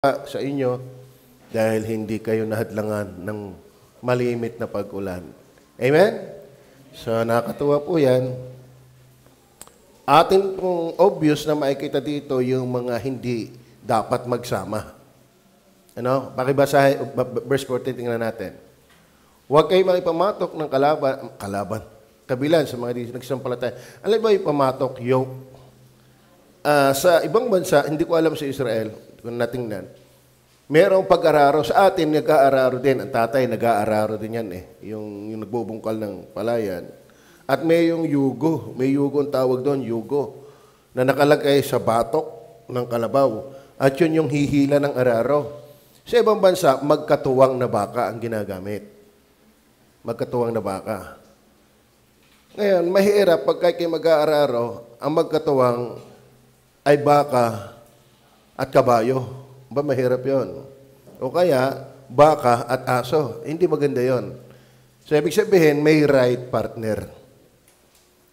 sa inyo dahil hindi kayo nahadlangan ng malimit na pag-ulan. Amen? So, nakakatuwa po yan. Atin pong obvious na makikita dito yung mga hindi dapat magsama. Ano? Pakibasahin, verse 14, tingnan natin. Huwag kayo makipamatok ng kabilan sa mga nagsampalataya. Alam ba yung pamatok, yoke? Sa ibang bansa, hindi ko alam sa Israel, kung natingnan, merong pag-araro. Sa atin, nag-aararo din. Ang tatay, nag-aararo din yan eh. Yung nagbubungkal ng palayan. At may yung yugo. May yugo ang tawag doon, yugo. Na nakalagay sa batok ng kalabaw. At yun yung hihila ng araro. Sa ibang bansa, magkatuwang na baka ang ginagamit. Magkatuwang na baka. Ngayon, mahirap pag kayo mag-aararo, ang magkatuwang ay baka at kabayo. Ba, mahirap yon. O kaya, baka at aso. Hindi maganda yon. So, ibig sabihin, may right partner.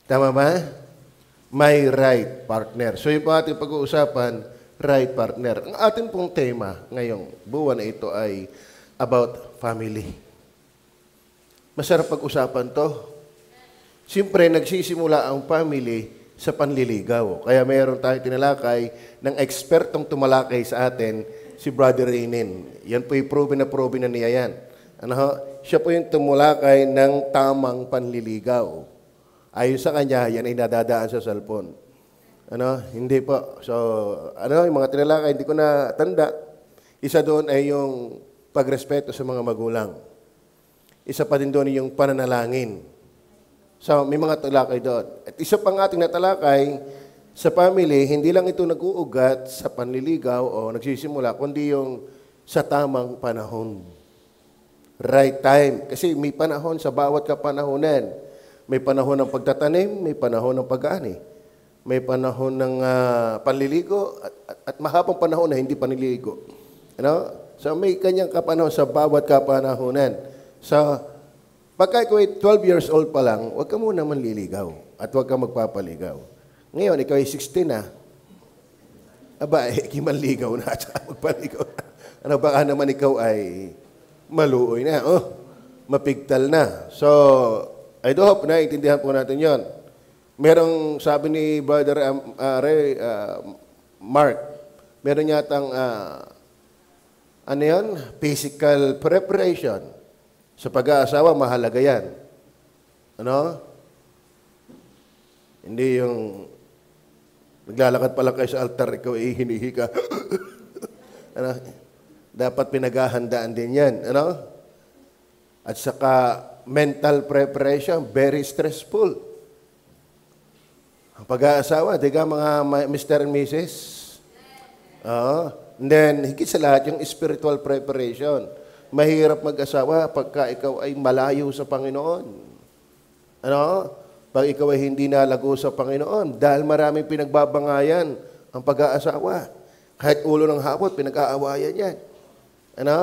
Tama ba? May right partner. So, yung po ating pag-uusapan, right partner. Ang ating pong tema ngayong buwan na ito ay about family. Masarap pag-usapan to. Siyempre, nagsisimula ang family sa panliligaw. Kaya mayroon tayong tinalakay ng ekspertong tumalakay sa atin, si Brother Reinin. Yan po yung proven na niya yan. Siya po yung tumulakay ng tamang panliligaw. Ayon sa kanya, yan ay nadadaan sa cellphone. Hindi po. So, yung mga tinalakay, hindi ko na tanda. Isa doon ay yung pagrespeto sa mga magulang. Isa pa din doon yung pananalangin. So, may mga talakay doon. At isa pang ating natalakay, sa family, hindi lang ito nag-uugat sa panliligaw o nagsisimula, kundi yung sa tamang panahon. Right time. Kasi may panahon sa bawat kapanahonan. May panahon ng pagtatanim, may panahon ng pag-aani. May panahon ng panliligo at mahabang panahon na hindi panliligo. So, may kanyang kapanahon sa bawat kapanahonan. So, pagka ikaw ay 12 years old pa lang, huwag ka muna manliligaw at huwag ka magpapaligaw. Ngayon, ikaw ay 16 na. Aba, kimanligaw na at magpaligaw na. Baka naman ikaw ay maluoy na. Mapigtal na. So, I do hope na intindihan po natin yon. Merong sabi ni Brother Mark, meron yatang physical preparation. Sa pag-aasawa, mahalaga yan. Hindi yung naglalakad pala kayo sa altar, ikaw ay hinihika. Dapat pinaghahandaan din yan. At saka, mental preparation, very stressful. Ang pag-aasawa, di ka mga Mr. and Mrs.? And then, higit sa lahat, yung spiritual preparation. Mahirap mag-asawa pagka ikaw ay malayo sa Panginoon. Pag ikaw ay hindi nalago sa Panginoon, dahil maraming pinagbabangayan ang pag-aasawa. Kahit ulo ng hapot, pinag-aawayan yan.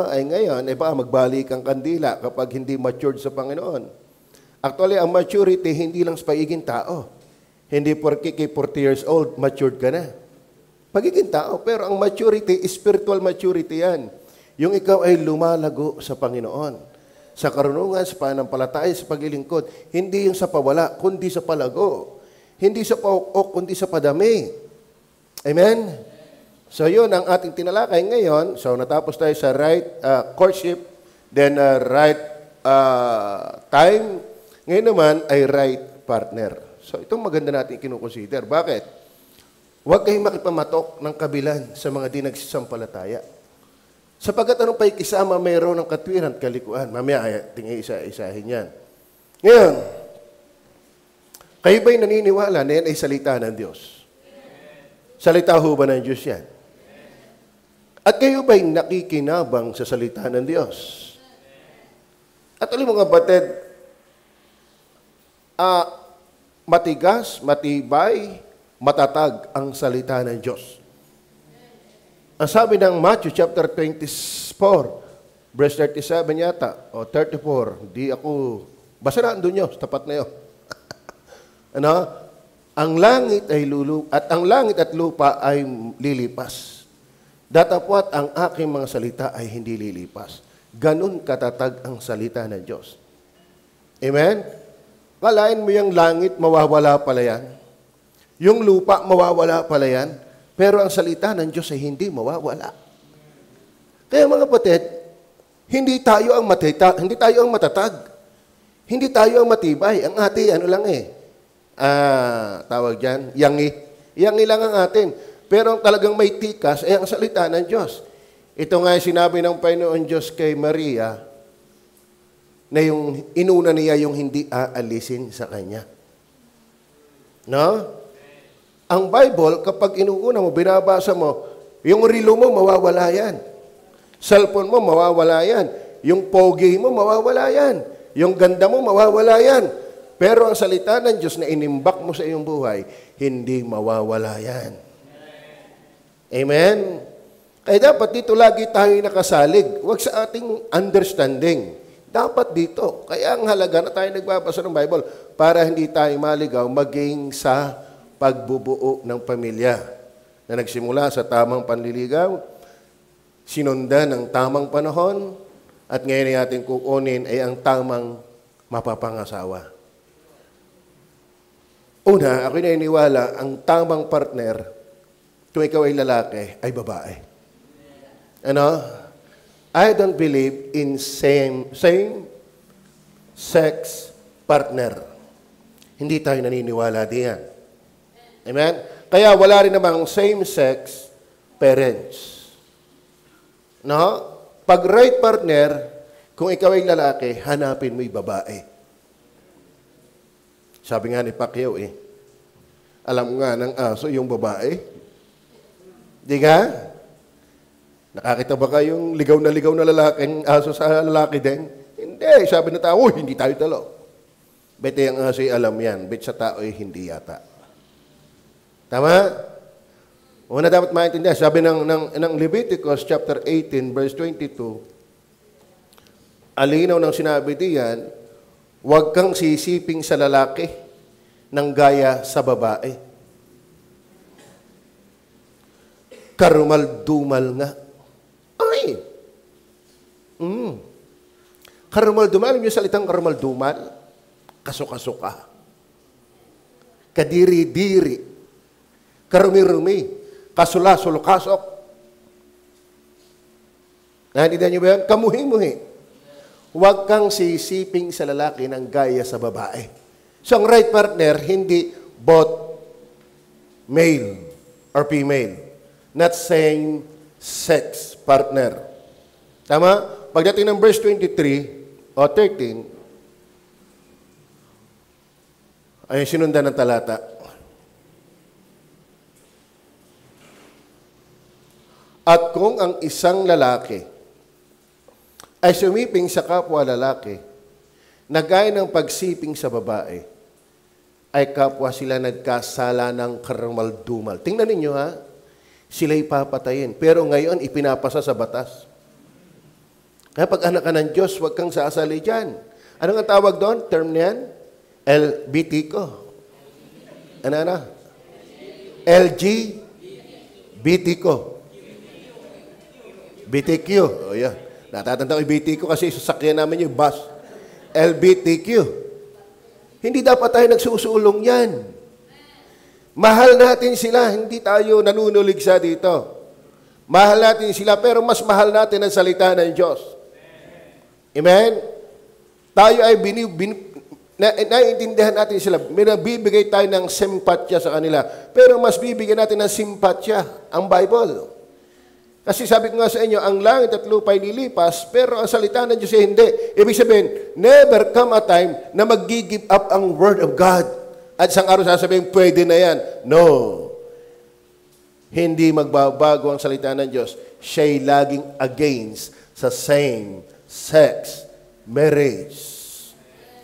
Ay ngayon, magbalik ang kandila kapag hindi matured sa Panginoon. Actually, ang maturity, hindi lang sa pagiging tao. Hindi porke 40 years old, matured ka na. Pagiging tao, pero ang maturity, spiritual maturity yan. Yung ikaw ay lumalago sa Panginoon. Sa karunungan, sa pananampalataya, sa paglilingkod. Hindi yung sa pawala, kundi sa palago. Hindi sa paukok, kundi sa padami. Amen? So yun ang ating tinalakay ngayon. So natapos tayo sa right courtship, then right time. Ngayon naman ay right partner. So itong maganda natin kinukonsider. Bakit? Huwag kayong makipamatok ng kabilan sa mga di nagsisampalataya. Sapagat anong paikisama mayroon ng katwiran at kalikuan. Mamaya, tingin isa-isahin yan. Ngayon, kayo ba'y naniniwala na yan ay salita ng Diyos? Salita ho ba ng Diyos yan? At kayo ba'y nakikinabang sa salita ng Diyos? At alam mo mga batid, matigas, matibay, matatag ang salita ng Diyos. Ang sabi ng Matthew chapter 24, verse 37 yata, o 34, di ako, basta na andun nyo, tapat na yun. Ang langit at lupa ay lilipas. Datapwat ang aking mga salita ay hindi lilipas. Ganun katatag ang salita ng Diyos. Amen? Kalain mo yung langit, mawawala pala yan. Yung lupa, mawawala pala yan. Pero ang salita ng Diyos ay hindi mawawala. Kaya mga kapatid, hindi tayo ang matatag. Hindi tayo ang matibay. Ang atin, tawag dyan, yangi. Yangi lang ang atin. Pero ang talagang may tikas ay ang salita ng Diyos. Ito nga sinabi ng Panginoon Diyos kay Maria na yung inuna niya yung hindi aalisin sa kanya. No? Ang Bible, kapag inuuna mo, binabasa mo, yung relo mo, mawawala yan. Cellphone mo, mawawala yan. Yung pogi mo, mawawala yan. Yung ganda mo, mawawala yan. Pero ang salita ng Diyos na inimbak mo sa iyong buhay, hindi mawawala yan. Amen? Kaya dapat dito lagi tayo nakasalig. Huwag sa ating understanding. Dapat dito. Kaya ang halaga na tayo nagbabasa ng Bible para hindi tayo maligaw maging sa pagbubuo ng pamilya na nagsimula sa tamang panliligaw, sinundan ng tamang panahon, at ngayon ay ating kukunin ay ang tamang mapapangasawa. Una, ako naniniwala, ang tamang partner, kung ikaw ay lalaki, ay babae. Ano? I don't believe in same-sex partner. Hindi tayo naniniwala diyan. Amen? Kaya wala rin namang same-sex parents. No? Pag right partner, kung ikaw ay lalaki, hanapin mo yung babae. Sabi nga ni Pacquiao alam nga ng aso yung babae. Di ka? Nakakita ba kayong ligaw na lalaking aso sa lalaki din? Hindi. Sabi na tao, hindi tayo talo. Bete ang aso alam yan. Bet sa tao hindi yata. Tama? Una dapat maintindihan. Sabi ng Leviticus chapter 18 verse 22, alinaw ng sinabi diyan, huwag kang sisiping sa lalaki ng gaya sa babae. Karumal-dumal nga. Ay! Karumal-dumal, yung salitang karumal-dumal, kaso-kaso-ka. Kadiri-diri. Karumi-rumi. Kasula-sulukasok. Naintindihan niyo ba yan? Kamuhi-muhi. Huwag kang sisiping sa lalaki ng gaya sa babae. So, ang right partner, hindi both male or female. Not same-sex partner. Tama? Pagdating ng verse 23 o 13, ay sinundan ng talata. At kung ang isang lalaki ay sumiping sa kapwa lalaki, na gaya ng pagsiping sa babae, ay kapwa sila nagkasala ng karumal-dumal. Tingnan ninyo ha, sila'y papatayin. Pero ngayon, ipinapasa sa batas. Kaya pag anak ka ng Diyos, huwag kang sasali dyan. Ano nga tawag doon? Term niyan? LBTQ. Ano? LGBTQ. BTQ. O yan. Natatanda ko yung BTQ kasi sasakyan namin yung bus. LBTQ. Hindi dapat tayo nagsusulong yan. Mahal natin sila, hindi tayo nanunulig sa dito. Mahal natin sila, pero mas mahal natin ang salita ng Diyos. Amen? Tayo ay naiintindihan natin sila. Bibigay tayo ng simpatya sa kanila. Pero mas bibigyan natin ng simpatya ang Bible. Kasi sabi ko nga sa inyo, ang langit at lupa ay lilipas, pero ang salita ng Diyos ay hindi. Ibig sabihin, never come a time na mag-give up ang Word of God. At isang araw sasabihin, pwede na yan. No. Hindi magbabago ang salita ng Diyos. Siya'y laging against sa same-sex marriage.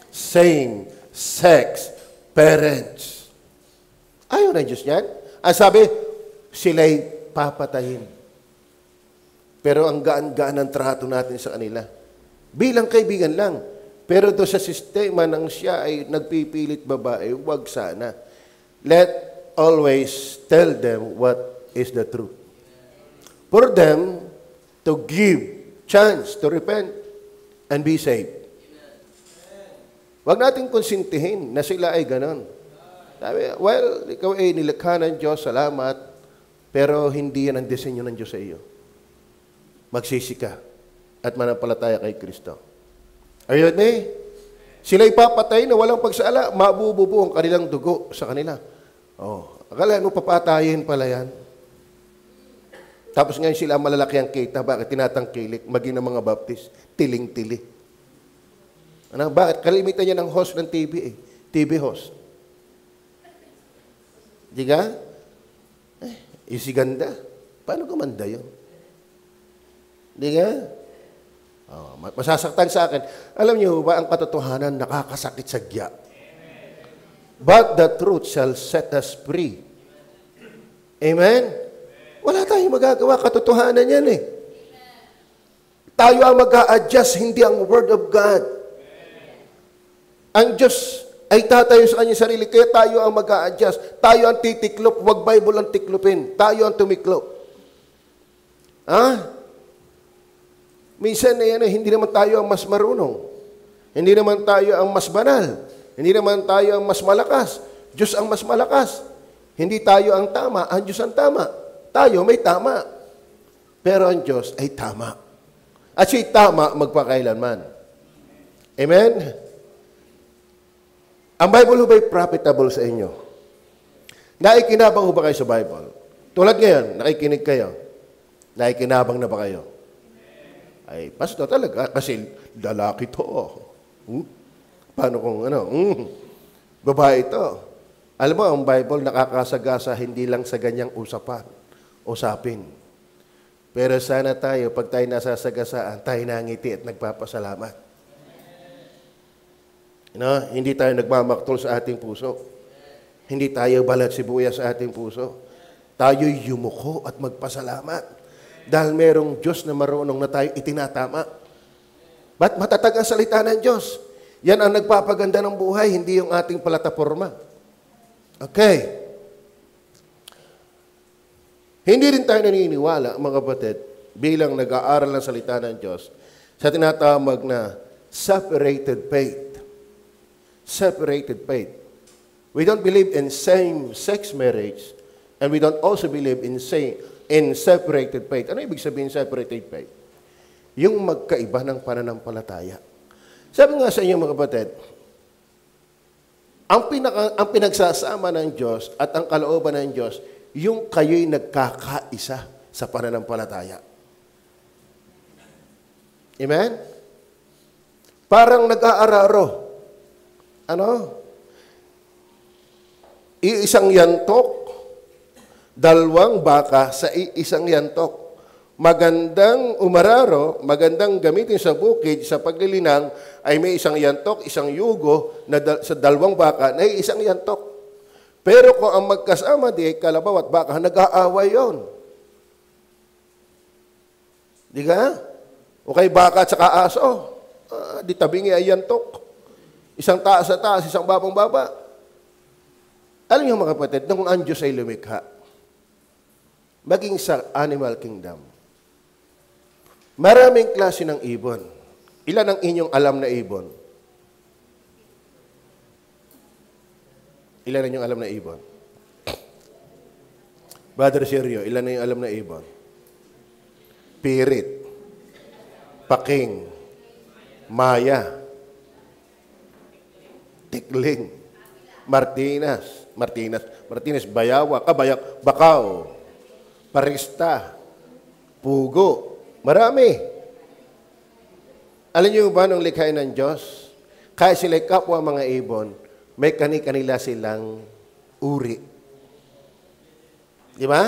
Same-sex parents. Ayaw na Diyos yan. Ang sabi, sila'y papatayin. Pero ang gaan-gaan ang trato natin sa kanila. Bilang kaibigan lang. Pero doon sa sistema ng siya ay nagpipilit babae, huwag sana. Let always tell them what is the truth. for them to give chance to repent and be saved. Huwag natin konsintihin na sila ay ganon. Sabi, well, ikaw ay nilikha ng Diyos, salamat, pero hindi yan ang disenyo ng Diyos sa iyo. Magsisi ka at manampalataya kay Kristo. Are you with me? Sila'y papatay na walang pagsala, mabububo ang kanilang dugo sa kanila. Oh, akala ano papatayin pala yan? Tapos ngayon sila malalaki ang kita, bakit tinatangkilik, maging ng mga baptist, tiling-tili. Ano, bakit? Kalimitan niya ng host ng TV eh. TV host. Di ka? Isi ganda. Paano gumanda yun? Di ka? Oh, masasaktan sa akin. Alam niyo ba, ang katotohanan nakakasakit sa giya. But the truth shall set us free. Amen? Wala tayong magagawa. Katotohanan yan eh. Tayo ang mag-a-adjust, hindi ang Word of God. Ang Diyos ay tatayo sa kanyang sarili, kaya tayo ang mag-a-adjust. Tayo ang titiklop, wag Bible ang tiklopin. Tayo ang tumiklop. Ha? Minsan na yan, hindi naman tayo ang mas marunong. Hindi naman tayo ang mas banal. Hindi naman tayo ang mas malakas. Diyos ang mas malakas. Hindi tayo ang tama, ang Diyos ang tama. Tayo may tama. Pero ang Diyos ay tama. At siya'y tama magpakailanman. Amen? Ang Bible ba'y profitable sa inyo? Naikinabang ba kayo sa Bible? Tulad ngayon, nakikinig kayo. Naikinabang na ba kayo? Ay, pastor talaga, kasi lalaki to. Paano kung babae to? Alam mo, ang Bible nakakasagasa hindi lang sa ganyang usapin. Pero sana tayo, pag tayo nasasagasaan, tayo nangiti at nagpapasalamat. Hindi tayo nagmamaktol sa ating puso. Hindi tayo balat sibuyas sa ating puso. Tayo yumuko at magpasalamat. Dahil merong Diyos na marunong na tayo itinatama. Ba't matatag ang salita ng Diyos? Yan ang nagpapaganda ng buhay, hindi yung ating plataforma. Okay. Hindi rin tayo naniniwala, mga kapatid, bilang nag-aaral ng salita ng Diyos, sa tinatawag na separated faith. Separated faith. We don't believe in same-sex marriage, and we don't also believe in separated faith. Ano ibig sabihin separated faith? Yung magkaiba ng pananampalataya. Sabi nga sa inyo mga kapatid, ang pinagsasama ng Diyos at ang kalooban ng Diyos, yung kayo'y nagkakaisa sa pananampalataya. Amen? Parang nag-aararo. Iisang yantok, dalawang baka sa isang yantok. Magandang umararo, magandang gamitin sa bukid, sa paglilinang, ay may isang yantok, isang yugo na sa dalawang baka na isang yantok. Pero kung ang magkasama di kalabaw at baka, nag-aaway yun. Di ka? O kay baka at saka aso, di tabingi ay yantok. Isang taas sa taas, isang babang baba. Alam niyo mga kapatid, nung ang Diyos ay lumikha, maging sa animal kingdom, maraming klase ng ibon. Ilan ang inyong alam na ibon? Ilan ang inyong alam na ibon? Brother Sergio, ilan na yung alam na ibon? Pirit, paking, maya, tikling, Martinez, bayawa, bakaw, parista, pugo, marami. Alam niyo ba nung likhain ng Diyos, kaya sila'y kapwa mga ibon, may kani-kanila silang uri. Di ba?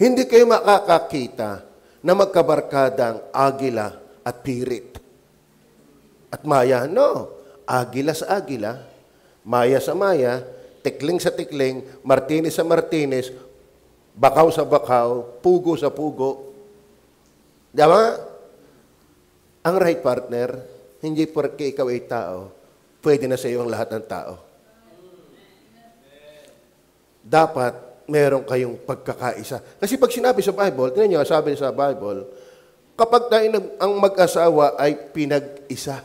Hindi kayo makakakita na magkabarkadang agila at pirit. At maya, no. Agila sa agila, maya sa maya, tikling sa tikling, Martinez sa Martinez, bakaw sa bakaw, pugo sa pugo. Diba? Ang right partner, hindi porque ikaw ay tao, pwede na sa iyo ang lahat ng tao. Dapat meron kayong pagkakaisa. Kasi pag sinabi sa Bible, tingnan nyo, sabi sa Bible, kapag tayo ang mag-asawa ay pinag-isa.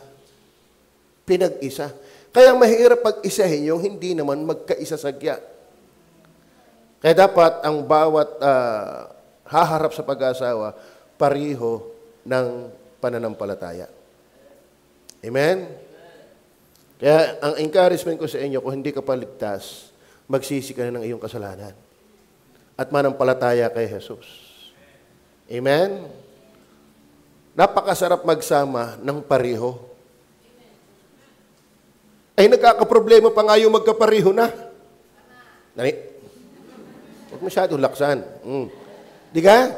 Pinag-isa. Kaya mahirap pag-isahin yung hindi naman magkaisa sagya. Kaya dapat ang bawat haharap sa pag-asawa, pariho ng pananampalataya. Amen? Kaya ang encouragement ko sa inyo, kung hindi ka paligtas, magsisi ka na ng iyong kasalanan. At manampalataya kay Jesus. Amen? Napakasarap magsama ng pariho. Ay, nagkakaproblema pa nga yung magkapariho na. Huwag masyadong laksan. Di ka?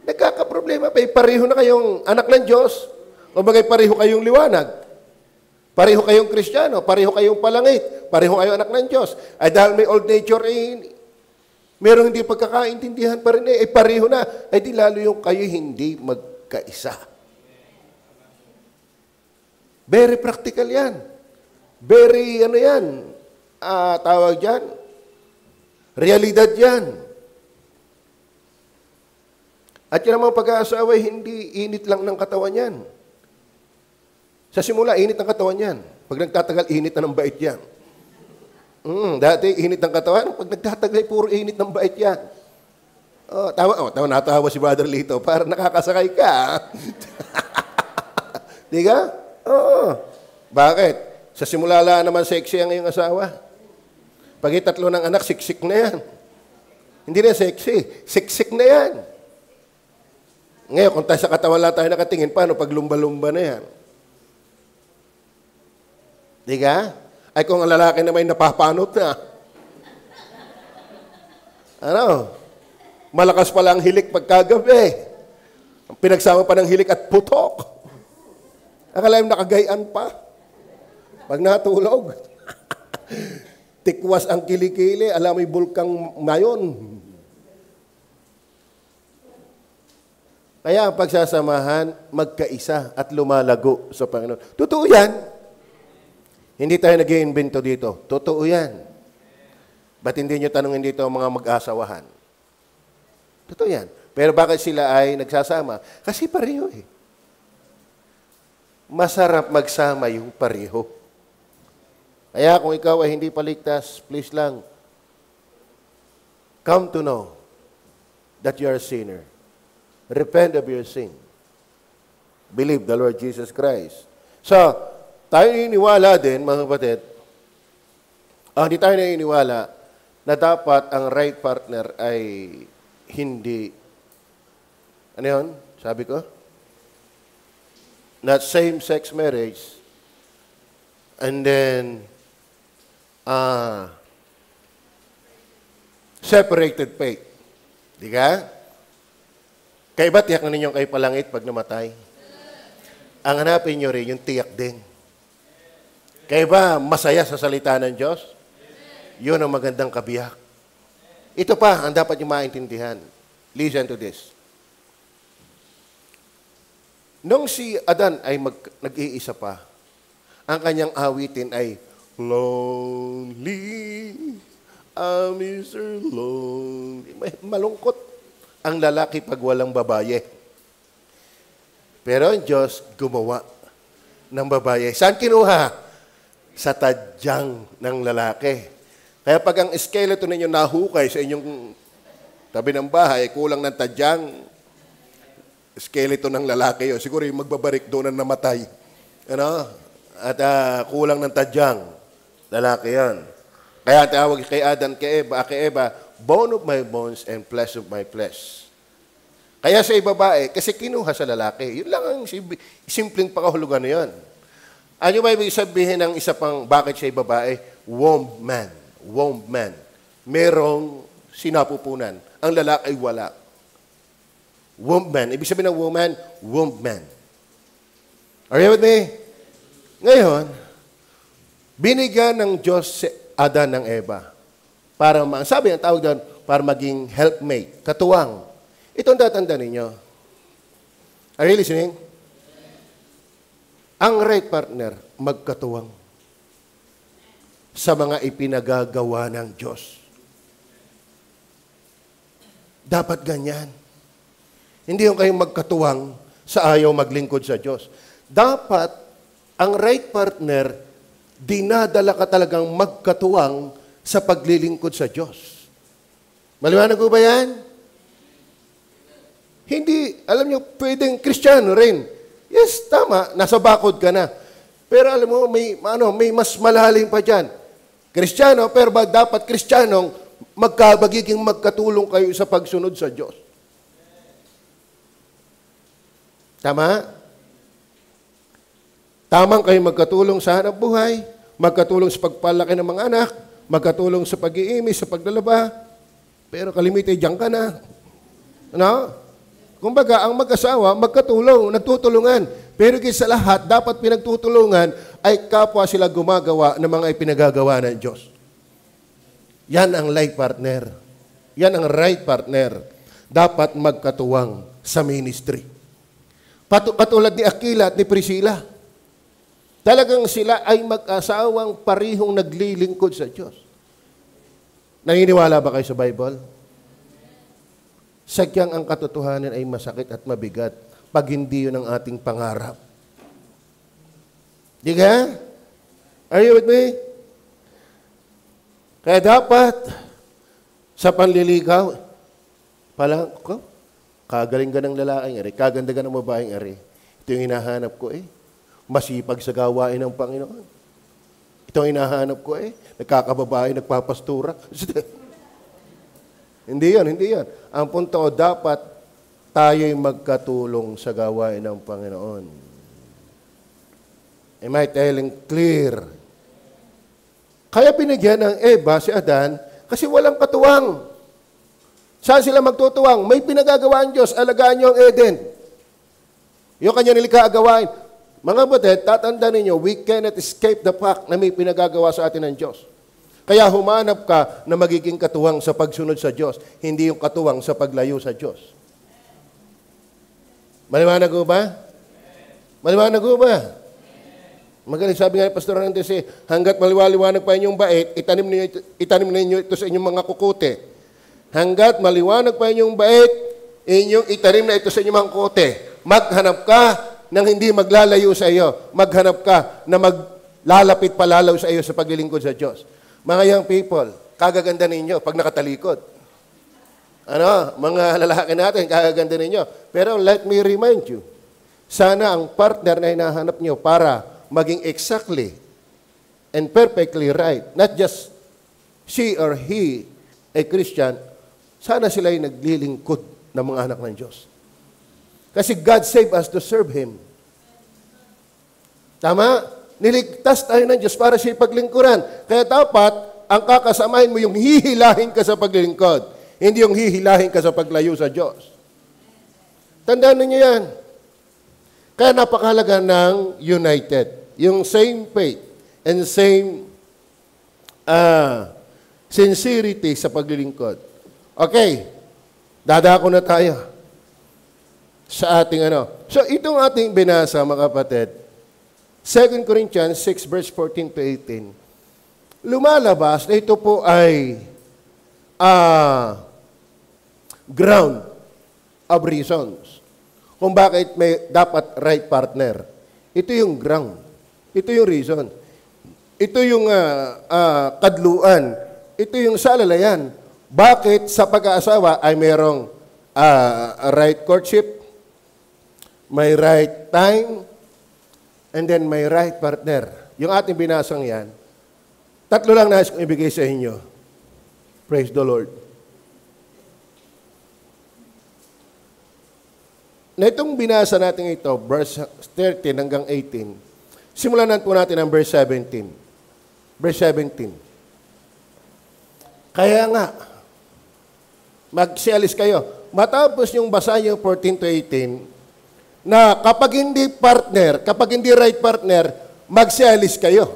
Nagkakaproblema pa. Pariho na kayong anak ng Diyos. O bagay pariho kayong liwanag. Pariho kayong Kristiyano. Pariho kayong palangit. Pariho kayong anak ng Diyos. Ay dahil may old nature, merong hindi pagkakaintindihan pa rin pariho na. Ay di lalo yung kayo hindi magkaisa. Very practical yan. Very, yan, tawag dyan, realidad yan. At yan ang mga pag-aasawa, hindi init lang ng katawan yan. Sa simula, init ng katawan yan. Pag nagtatagal, init na ng bait yan. Dati, init ng katawan. Pag nagtatagal, puro init ng bait yan. Natawa si Brother Lito, para nakakasakay ka. Di ka? Oo. Bakit? Sa simula lang naman sexy ang iyong asawa. Pag itatlo ng anak, siksik na yan. Hindi na sexy. Siksik na yan. Ngayon, kung tayo sa katawan lang tayo nakatingin, paano pag lumba-lumba na yan? Di ka? Ay kung ang lalaki na may napapanot na. Ano? Malakas pala ang hilik pagkagabi. Ang pinagsama pa ng hilik at putok. Akala yung nakagayaan pa. Pag natulog, tikwas ang kilikili, alam may bulkang mayon. Kaya ang pagsasamahan, magkaisa at lumalago sa Panginoon. Totoo yan. Hindi tayo nag-iimbento dito. Totoo yan. Ba't hindi nyo tanongin dito ang mga mag-asawahan? Totoo yan. Pero bakit sila ay nagsasama? Kasi pareho eh. Masarap magsama yung pareho. Kaya kung ikaw ay hindi paligtas, please lang, come to know that you are a sinner. Repent of your sin. Believe the Lord Jesus Christ. So, tayo naniniwala din, mga kapatid, hindi tayo naniniwala na dapat ang right partner ay hindi, ano yun? Sabi ko? Not same-sex marriage, and then, separated faith. Di ka? Kaya ba tiyak na ninyong kayo palangit pag namatay? Ang hanapin nyo rin, yung tiyak din. Kaya ba masaya sa salita ng Diyos? Yun ang magandang kabiyak. Ito pa, ang dapat nyo maintindihan. Listen to this. Nung si Adan ay nag-iisa pa, ang kanyang awitin ay, Lonely, I'm Mr. Lonely. Malungkot ang lalaki pag walang babae. Pero ang Diyos gumawa ng babae. Saan kinuha? Sa tadyang ng lalaki. Kaya pag ang skeleton ninyo nahukay sa inyong tabi ng bahay, kulang ng tadyang skeleton ng lalaki yun. Siguro yung magbabarik doon na namatay. Ano? At kulang ng tadyang lalaki yan. Kaya tawag kay Adan, kay Eva, bone of my bones and flesh of my flesh. Kaya sa babae, kasi kinuha sa lalaki. Yun lang ang simpleng pakahulugan na yun. Ano ba ibig sabihin ng isa pang bakit siya babae? Womb man. Womb man. Merong sinapupunan. Ang lalaki ay wala. Womb man. Ibig sabihin ng woman, womb man. Are you with me? Ngayon, binigyan ng Diyos si Adan ng Eva. Para, sabi ang tawag doon, para maging helpmate, katuwang. Itong tatanda ninyo. Are you listening? Ang right partner, magkatuwang sa mga ipinagagawa ng Diyos. Dapat ganyan. Hindi yung kayong magkatuwang sa ayaw maglingkod sa Diyos. Dapat, ang right partner, dinadala ka talagang magkatuwang sa paglilingkod sa Diyos. Maliwanag ko ba yan? Hindi, alam nyo, pwedeng Kristiyano rin. Yes, tama, nasa bakod ka na. Pero alam mo, may mas malalim pa dyan. Kristiyano, pero dapat Kristiyanong magiging magkatulong kayo sa pagsunod sa Diyos. Tama? Tamang kayo magkatulong sa hanap buhay, magkatulong sa pagpalaki ng mga anak, magkatulong sa pag-iimis, sa paglalaba, pero kalimite, diyan ka na. Ano? Kumbaga, ang mag-asawa, magkatulong, nagtutulungan. Pero sa lahat, dapat pinagtutulungan ay kapwa sila gumagawa ng mga ipinagagawa ng Diyos. Yan ang life partner. Yan ang right partner. Dapat magkatuwang sa ministry. Katulad ni Aquila at ni Priscilla. Talagang sila ay mag-asawang parihong naglilingkod sa Diyos. Naniniwala ba kayo sa Bible? Sadyang ang katotohanan ay masakit at mabigat pag hindi yun ang ating pangarap. Di ka? Are you with me? Kaya dapat, sa panliligaw, palang ko, kagaling ka ng lalaking ari, kaganda ka ng babaeng ari. Ito yung hinahanap ko eh. Masipag sa gawain ng Panginoon. Ito ang hinahanap ko eh. Nagkakababae, nagpapastura. Hindi yan. Ang punto, dapat tayo'y magkatulong sa gawain ng Panginoon. Am I telling clear? Kaya binigyan ng Eva si Adan kasi walang katuwang. Saan sila magtutuwang? May pinagagawa ang Diyos. Alagaan niyo ang Eden. Yung kanya nilikha agawain. Mga batid, tatandaan ninyo, we cannot escape the fact na may pinagagawa sa atin ng Diyos. Kaya humanap ka na magiging katuwang sa pagsunod sa Diyos, hindi yung katuwang sa paglayo sa Diyos. Maliwanag ko ba? Maliwanag ko ba? Magaling sabi nga ni Pastor Hernandez, hanggat maliwaliwanag pa inyong bait, itanim ninyo ito sa inyong mga kukote. Hanggat maliwanag pa inyong bait, inyong itanim na ito sa inyong mga kukote. Maghanap ka nang hindi maglalayo sa iyo. Maghanap ka na maglalapit palalaw sa iyo sa paglilingkod sa Diyos. Mga young people, kagaganda ninyo pag nakatalikod. Mga lalaki natin, kagaganda ninyo. Pero let me remind you, sana ang partner na hinahanap nyo para maging exactly and perfectly right, not just she or he, a Christian, sana sila ay naglilingkod ng mga anak ng Diyos. Kasi God saved us to serve Him. Tama? Niligtas tayo ng Diyos para siya paglingkuran. Kaya dapat, ang kakasamahin mo yung hihilahin ka sa paglingkod. Hindi yung hihilahin ka sa paglayo sa Diyos. Tandaan niyo yan. Kaya napakahalaga ng united. Yung same faith and same sincerity sa paglilingkod. Okay. Dadako na tayo sa ating So, itong ating binasa, mga kapatid, 2 Corinthians 6, verse 14 to 18, lumalabas na ito po ay ground of reasons kung bakit may dapat right partner. Ito yung ground. Ito yung reason. Ito yung kadluan. Ito yung salalayan. Bakit sa pag-aasawa ay mayroong right courtship, may right time, and then may right partner. Yung ating binasang yan, tatlo lang nais kong ibigay sa inyo. Praise the Lord. Na itong binasa natin ito, verse 13 hanggang 18, simulan po natin ang verse 17. Verse 17. Kaya nga, magsialis kayo. Matapos yung basahin yung 14 to 18, na kapag hindi partner, kapag hindi right partner, magsialis kayo.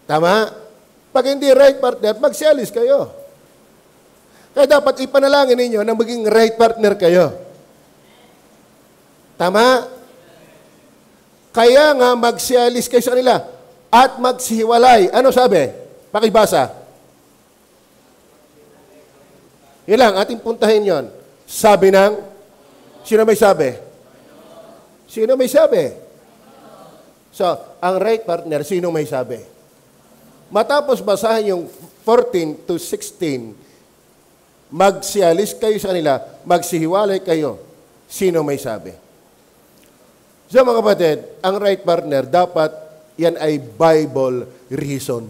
Tama? Pag hindi right partner, magsialis kayo. Kaya dapat ipanalangin ninyo na maging right partner kayo. Tama? Kaya nga magsialis kayo sa kanila at magsihiwalay. Ano sabi? Pakibasa. Yun lang, ating puntahin yon. Sabi ng, sino may sabi? Sino may sabi? So, ang right partner, sino may sabi? Matapos basahin yung 14 to 16, magsialis kayo sa kanila, magsihiwalay kayo. Sino may sabi? So mga kapatid, ang right partner, dapat yan ay Bible reason.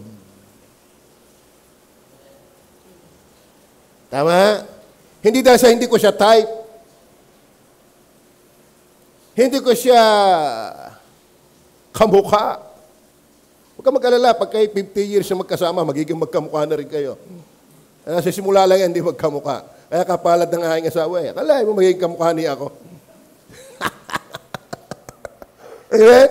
Tama? Hindi dahil sa hindi ko siya type. Hindi ko siya kamukha. Huwag ka mag-alala, pag kayo 50 years na magkasama, magiging magkamukha na rin kayo. Sa simula lang yan, hindi magkamukha. Kaya kapalad ng aking asawa eh. Akala mo magiging kamukha niya ako. Amen?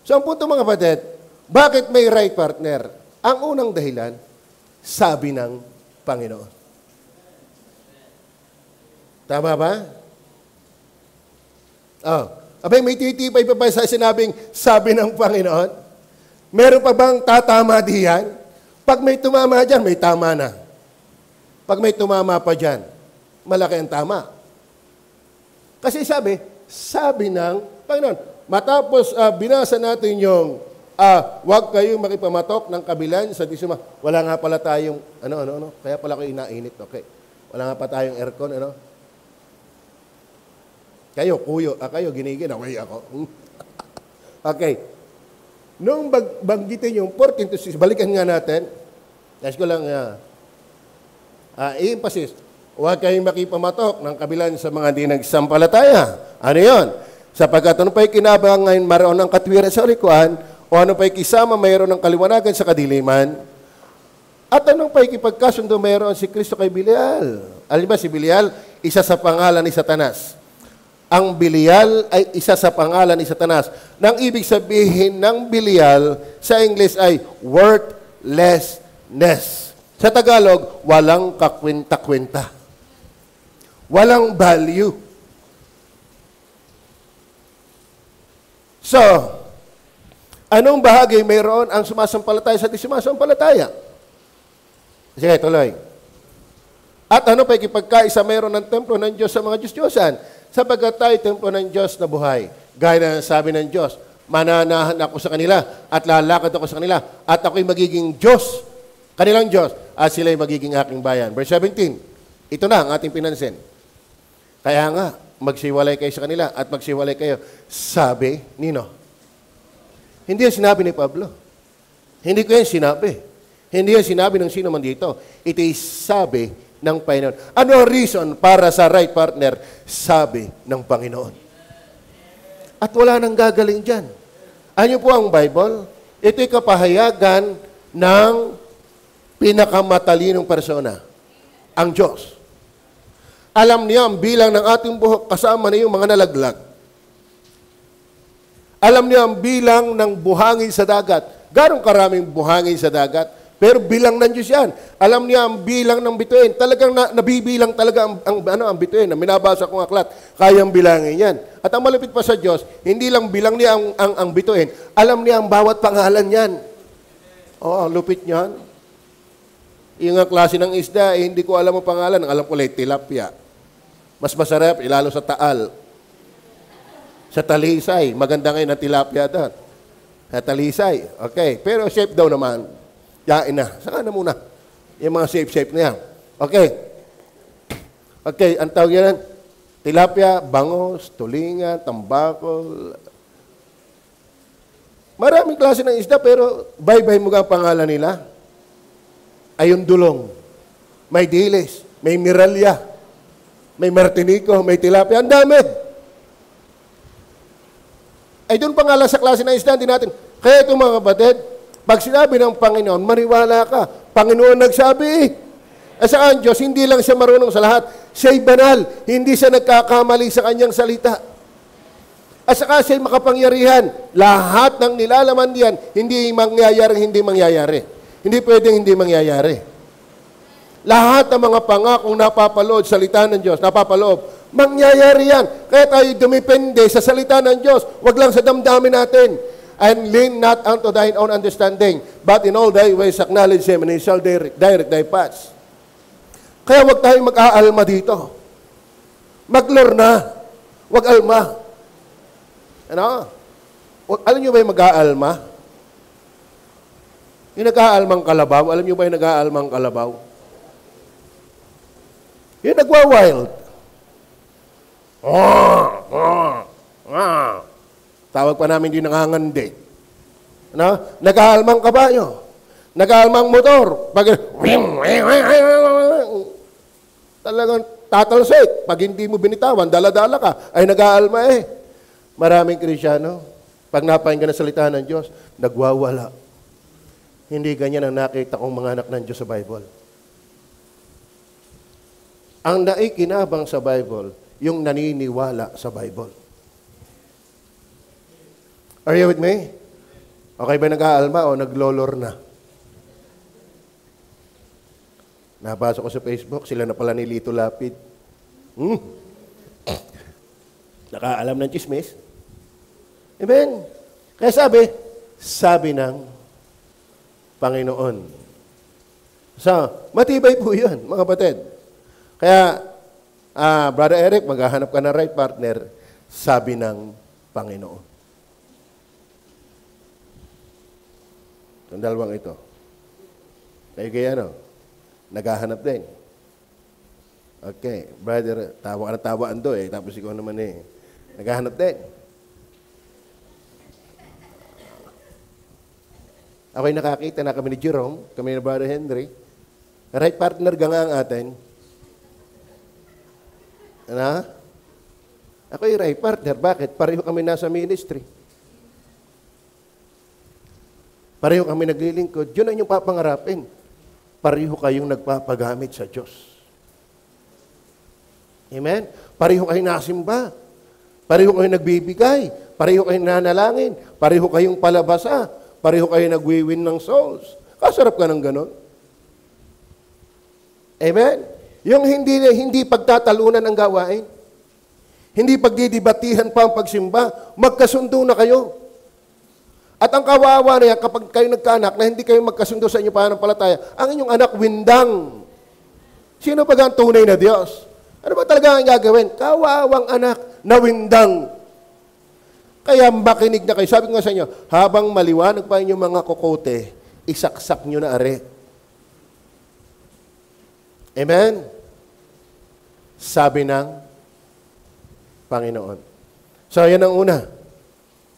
So ang punto mga kapatid, bakit may right partner? Ang unang dahilan, sabi ng Panginoon. Tama ba? Oh. Abay, may titipay pa ba sa sinabing sabi ng Panginoon? Meron pa bang tatama diyan? Pag may tumama dyan, may tama na. Pag may tumama pa dyan, malaki ang tama. Kasi sabi ng Panginoon. Matapos binasa natin yung huwag kayong makipamatok ng kabilan sa disuma. Wala nga pala tayong, kaya pala ko inainit. Okay. Wala nga pa tayong aircon, Kayo, ginigin, away ako. Okay. Nung banggitin yung 14 to 6, balikan nga natin. Guys ko lang, i-emphasis, huwag kayong makipamatok ng kabilan sa mga di nagsampalataya. Ano yun? Sapagkat ano pa'y kinabang ngayon maroon ng katwiran sa likuan, o ano pa'y kisama mayroon ng kaliwanagan sa kadiliman, at anong pa'y kipagkasundo mayroon si Kristo kay Bilial. Alam ba si Bilial? Isa sa pangalan ni Satanas. Ang Bilial ay isa sa pangalan ni Satanas. Nang ibig sabihin ng Bilial sa English ay worthlessness. Sa Tagalog, walang kakwenta-kwenta. Walang value. So, anong bahagi mayroon ang sumasampalataya sa di sumasampalataya? Sige, tuloy. At ano pa ikipagkaisa mayroon ng templo ng Diyos sa mga Diyos-Diyosan? Sapagkat tayo templo ng Diyos na buhay. Gaya na sabi ng Diyos, mananahan ako sa kanila at lalakad ako sa kanila at ako'y magiging Diyos, kanilang Diyos, at sila'y magiging aking bayan. Verse 17, ito na ang ating pinansin. Kaya nga, magsiwalay kayo sa kanila at magsiwalay kayo. Sabi, nino? Hindi yan sinabi ni Pablo. Hindi ko yan sinabi. Hindi yan sinabi ng sino man dito. Ito ay sabi ng Panginoon. Ano ang reason para sa right partner? Sabi ng Panginoon. At wala nang gagaling dyan. Ano po ang Bible? Ito'y kapahayagan ng pinakamatalinong persona. Ang Diyos. Alam niya ang bilang ng ating buhok kasama na yung mga nalaglag. Alam niya ang bilang ng buhangin sa dagat. Garong karaming buhangin sa dagat. Pero bilang ng Diyos yan. Alam niya ang bilang ng bituin. Talagang nabibilang talaga ang bituin. Na minabasa kong aklat, kayang bilangin yan. At ang malapit pa sa Diyos, hindi lang bilang niya ang bituin, alam niya ang bawat pangalan yan. Ang lupit niyan. Yung klase ng isda, hindi ko alam ang pangalan. Alam ko lang, tilapia. Mas masarap, ilalo sa taal. Sa talisay. Maganda ngayon na tilapia doon. Sa talisay. Okay. Pero shape daw naman. Yain na. Saka na muna. Yung mga shape na yan. Okay. Okay, ang tawag yan, tilapia, bangos, tulingan, tambakol. Maraming klase ng isda, pero bye-bye mo ang pangalan nila. Ayun dulong. May dilis, may miralya, may martinico, may tilapia. Ang dami. Ay doon pangalan sa klase ng isda, hindi natin. Kaya ito mga kapatid, pag sinabi ng Panginoon, maniwala ka. Panginoon nagsabi. Sa ang Diyos, hindi lang siya marunong sa lahat. Siya'y banal. Hindi siya nagkakamali sa kanyang salita. At saka siya'y makapangyarihan. Lahat ng nilalaman diyan, hindi mangyayari. Hindi pwedeng hindi mangyayari. Lahat ng mga pangakong napapalood sa salita ng Diyos, napapaloob, mangyayari yan. Kaya tayo dumipende sa salita ng Diyos. Huwag lang sa damdamin natin. And lean not unto thine own understanding, but in all thy ways acknowledge Him, and He shall direct thy paths. Kaya huwag tayong mag-aalma dito. Maglorna. Huwag alma. Ano? Alam niyo ba yung mag-aalma? Yung nag-aalmang kalabaw, alam niyo ba yung nag-aalmang kalabaw? Yung nagwa-wild. Tawag pa namin din nangangandi. Ano? Nag-aalmang kabayo. Nag-aalmang motor. Pag talagang tatalsik. Pag hindi mo binitawan, dala-dala ka, ay nag-aalma eh. Maraming Kristyano, pag napakinggan ng salita ng Diyos, nagwawala. Hindi ganyan ang nakita kong mga anak ng Diyos sa Bible. Ang naikinabang sa Bible, yung naniniwala sa Bible. Are you with me? Okay ba nag-aalma o naglolor na? Nabasa ko sa Facebook, sila na pala ni Lito Lapid. Nakaalam ng chismis. Amen. Kaya sabi ng Panginoon. So, matibay po yun, mga kapatid. Kaya, Brother Eric, maghahanap ka ng right partner, sabi ng Panginoon. Ang dalawang ito. Kaya naghahanap din. Okay, brother, tawa ka na tawaan do eh. Tapos ikaw naman eh. Naghahanap din. Ako'y nakakita na kami ni Jerome, kami ni Brother Henry. Right partner ka nga ang atin. Ano? Ako'y right partner. Bakit? Pareho kami nasa ministry. Pareho kami naglilingkod. Yun ang inyong papangarapin. Pareho kayong nagpapagamit sa Diyos. Amen? Pareho kayong nasimba. Pareho kayong nagbibigay. Pareho kayong nanalangin. Pareho kayong palabasa. Pareho kayong nagwiwin ng souls. Kasarap ka ng ganon. Amen? Yung hindi pagtatalunan ang gawain. Hindi pagdidibatihan pa ang pagsimba. Magkasundo na kayo. At ang kawawa na yan, kapag kayo nagkaanak na hindi kayo magkasundo sa inyong pananampalataya, ang inyong anak windang. Sino ba ang tunay na Diyos? Ano ba talaga ang gagawin? Kawawang anak na windang. Kaya makinig na kayo. Sabi ko nga sa inyo, habang maliwanag pa inyong mga kokote, isaksak nyo na are. Amen? Sabi ng Panginoon. So, yan ang una.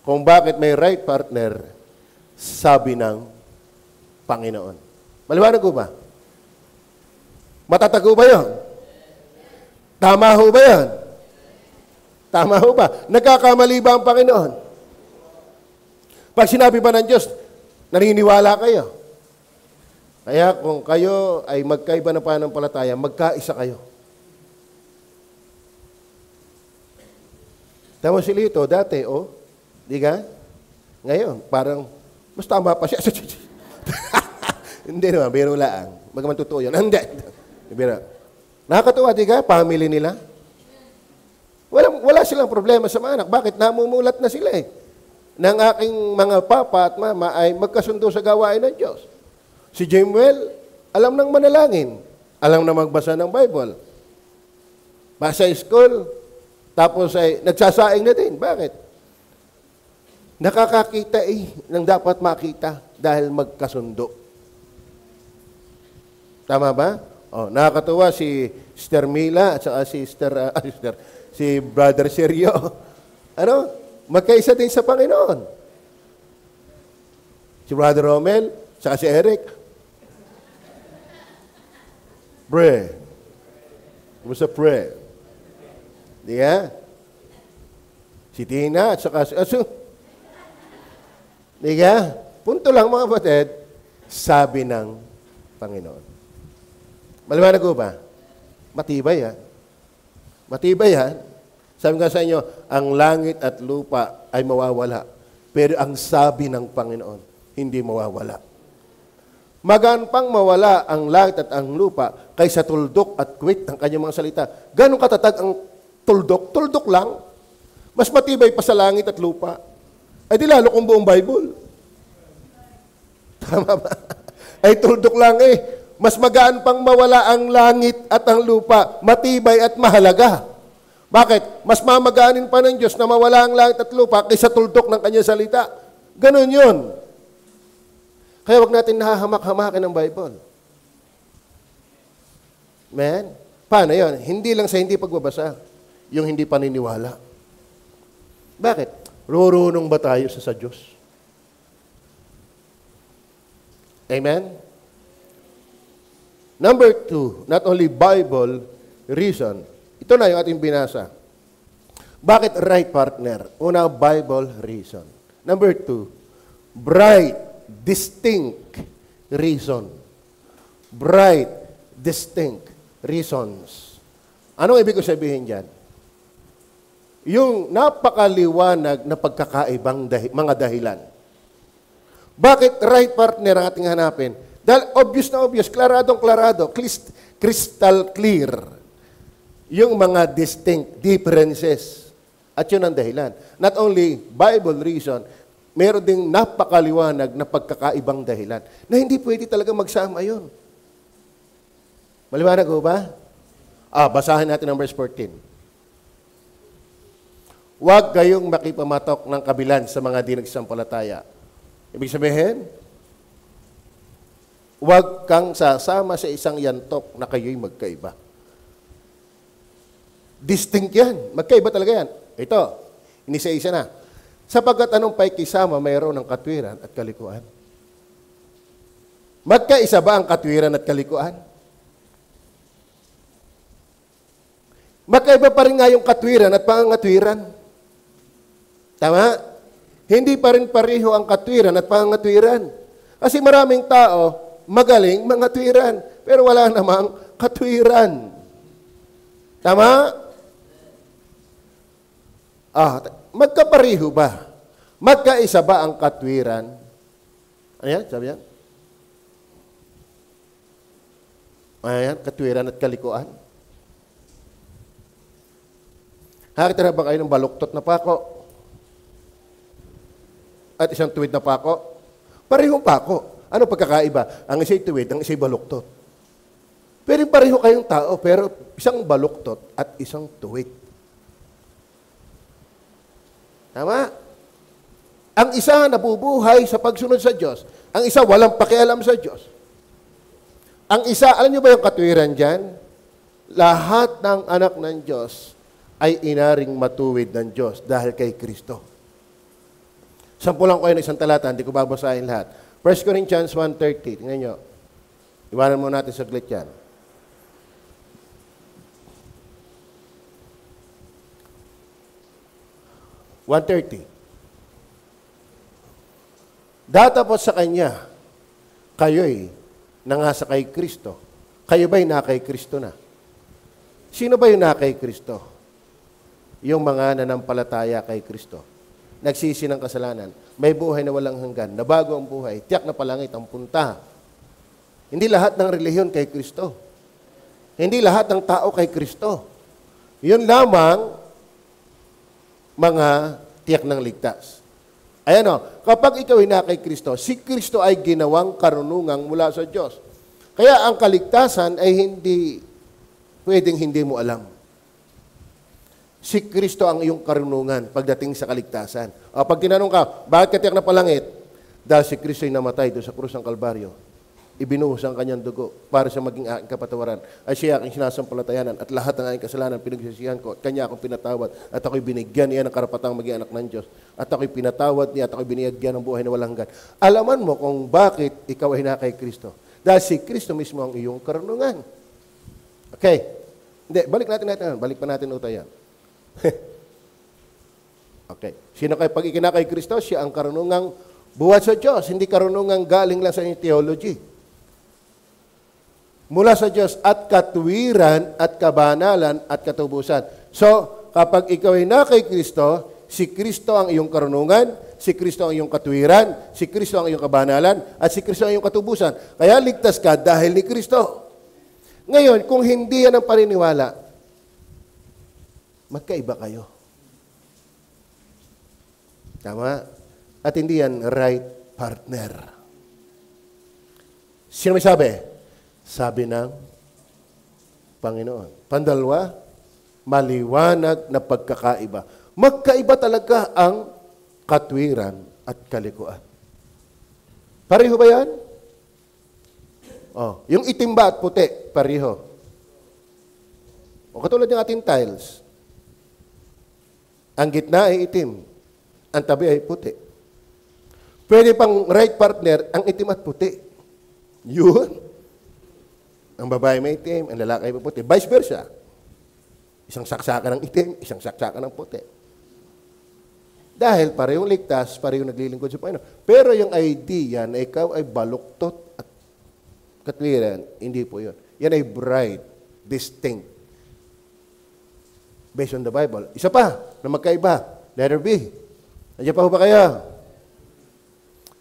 Kung bakit may right partner, sabi ng Panginoon. Maliwanag ko ba? Matatago ba yun? Tama ho ba yan? Tama ho ba? Nagkakamali ba ang Panginoon? Pag sinabi ba ng Diyos, naniniwala kayo. Kaya kung kayo ay magkaiba ng pananampalataya, magkaisa kayo. Tama si Lito, dati, di ka? Ngayon, parang, mas tama pa siya. Hindi naman, biro lang. Magaman totoo yun. Hindi. Biro. Nakakatuwa, di ka? Family nila. Wala silang problema sa mga anak. Bakit? Namumulat na sila eh. Nang aking mga papa at mama ay magkasundo sa gawain ng Diyos. Si Jamuel, alam nang manalangin. Alam na magbasa ng Bible. Basa school. Tapos ay nagsasaing na din. Bakit? Nakakakita ng dapat makita dahil magkasundo. Tama ba? Nakakatuwa si Sister Mila at saka si Brother Sergio. Magkaisa din sa Panginoon. Si Brother Romel, saka si Eric. Pray. Kumusta pray? Di ka? Si Tina at saka si Asu. Di ka? Punto lang mga kapatid, sabi ng Panginoon. Maliwanag ko ba? Matibay yan. Matibay yan. Sabi nga sa inyo, ang langit at lupa ay mawawala. Pero ang sabi ng Panginoon, hindi mawawala. Magaan pang mawala ang langit at ang lupa kaysa tuldok at kwit ng kanyang mga salita. Ganong katatag ang tuldok? Tuldok lang. Mas matibay pa sa langit at lupa. Ay di lalo kung buong Bible. Tama ba? Ay tuldok lang eh. Mas magaan pang mawala ang langit at ang lupa, matibay at mahalaga. Bakit? Mas mamagaanin pa ng Diyos na mawala ang langit at lupa kaysa tuldok ng kanyang salita. Ganon yun. Kaya wag natin nahahamak-hamakin ng Bible. Amen? Paano yun? Hindi lang sa hindi pagbabasa, yung hindi paniniwala. Bakit? Rurunong ba tayo sa Diyos? Amen? Number 2, not only Bible, reason. Ito na yung ating binasa. Bakit right partner? Una, Bible, reason. Number 2, bright, distinct reason. Bright, distinct reasons. Anong ibig ko sabihin dyan? Yung napakaliwanag na pagkakaibang mga dahilan. Bakit right partner ang ating hanapin? Dahil obvious na obvious, klaradong-klarado, crystal clear, yung mga distinct differences. At yun ang dahilan. Not only Bible reason, meron ding napakaliwanag na pagkakaibang dahilan na hindi pwede talaga magsama yun. Maliwanag ho ba? Basahin natin ang verse 14. Huwag kayong makipamatok ng kabilan sa mga di nagsampalataya. Ibig sabihin, huwag kang sasama sa isang yantok na kayo'y magkaiba. Distinct yan. Magkaiba talaga yan. Ito, inisa-isa na. Sapagkat anong paikisama mayroon ng katwiran at kalikuan? Magkaisa ba ang katwiran at kalikuan? Magkaiba pa rin nga yung katwiran at pangangatwiran. Tama? Hindi pa rin pareho ang katwiran at pangangatwiran. Kasi maraming tao, magaling mangatwiran, pero wala namang katwiran. Tama? Magkapareho ba? Magkaisa ba ang katwiran? Ayan, sabi yan. Ayan, katwiran at kalikuan. Nakakita na ba kayo ng baluktot na pako? At isang tuwid na pako? Parehong pako. Ano pagkakaiba? Ang isa'y tuwid, ang isa'y baluktot. Pero pareho kayong tao, pero isang baluktot at isang tuwid. Tama? Ang isa nabubuhay sa pagsunod sa Diyos. Ang isa walang pakialam sa Diyos. Ang isa, alam niyo ba yung katwiran dyan? Lahat ng anak ng Diyos ay inaring matuwid ng Diyos dahil kay Kristo. Sampulan ko kayo ng isang talata, hindi ko babasahin lahat. 1 Corinthians 1:30, tingnan nyo. Iwanan mo natin saglit yan. Datapot sa Kanya, kayo'y nangasa kay Kristo. Kayo ba'y na kay Kristo na? Sino ba yung na kay Kristo? Yung mga nanampalataya kay Kristo. Nagsisi ng kasalanan. May buhay na walang hanggan. Nabago ang buhay. Tiyak na palangit ang punta. Hindi lahat ng relihiyon kay Kristo. Hindi lahat ng tao kay Kristo. Yun lamang mga tiyak ng ligtas. Ayan o, kapag ikaw ay na kay Kristo, si Kristo ay ginawang karunungang mula sa Diyos. Kaya ang kaligtasan ay hindi pwedeng hindi mo alam. Si Kristo ang iyong karunungan pagdating sa kaligtasan. Pag tinanong ka, bakit ka tiyak na palangit? Dahil si Kristo ay namatay doon sa krus ng Kalbaryo. Ibinuhos ang kanyang dugo para sa maging aking kapatawaran. Ay siya aking sinasampalatayanan at lahat ng aking kasalanan pinagsisihan ko at kanya akong pinatawad at ako'y binigyan niya ng karapatang maging anak ng Diyos. At ako'y pinatawad niya at ako'y binigyan ng buhay na walang hanggan. Alaman mo kung bakit ikaw ay na kay Kristo. Dahil si Kristo mismo ang iyong karunungan. Okay. Hindi, balik natin. Balik pa natin uto yan. Okay. Sino kayo pag ikinakay Kristo? Siya ang karunungang buhat sa Diyos. Hindi karunungang galing lang sa inyong theology. Mula sa Diyos at katwiran at kabanalan at katubusan. So, kapag ikaw ay na kay Kristo, si Kristo ang iyong karunungan, si Kristo ang iyong katwiran, si Kristo ang iyong kabanalan, at si Kristo ang iyong katubusan. Kaya ligtas ka dahil ni Kristo. Ngayon, kung hindi yan ang paniniwala, magkaiba kayo. Tama? At hindi yan right partner. Sino may sabi? Sabi ng Panginoon. Pandalwa, maliwanag na pagkakaiba. Magkaiba talaga ang katwiran at kalikuan. Pareho ba yan? Oh, yung itim ba at puti? Pareho. O katulad ng ating tiles. Ang gitna ay itim. Ang tabi ay puti. Pwede pang right partner, ang itim at puti. Yun. Ang babae may itim, ang lalaki may puti. Vice versa. Isang saksakan ng itim, isang saksakan ng puti. Dahil parehong ligtas, parehong naglilingkod sa Panginoon. Pero yung idea na ikaw ay baluktot at katwiran, hindi po yun. Yan ay bright, distinct. Based on the Bible. Isa pa, na magkaiba. Letter B. Nandiyan pa ho ba kayo?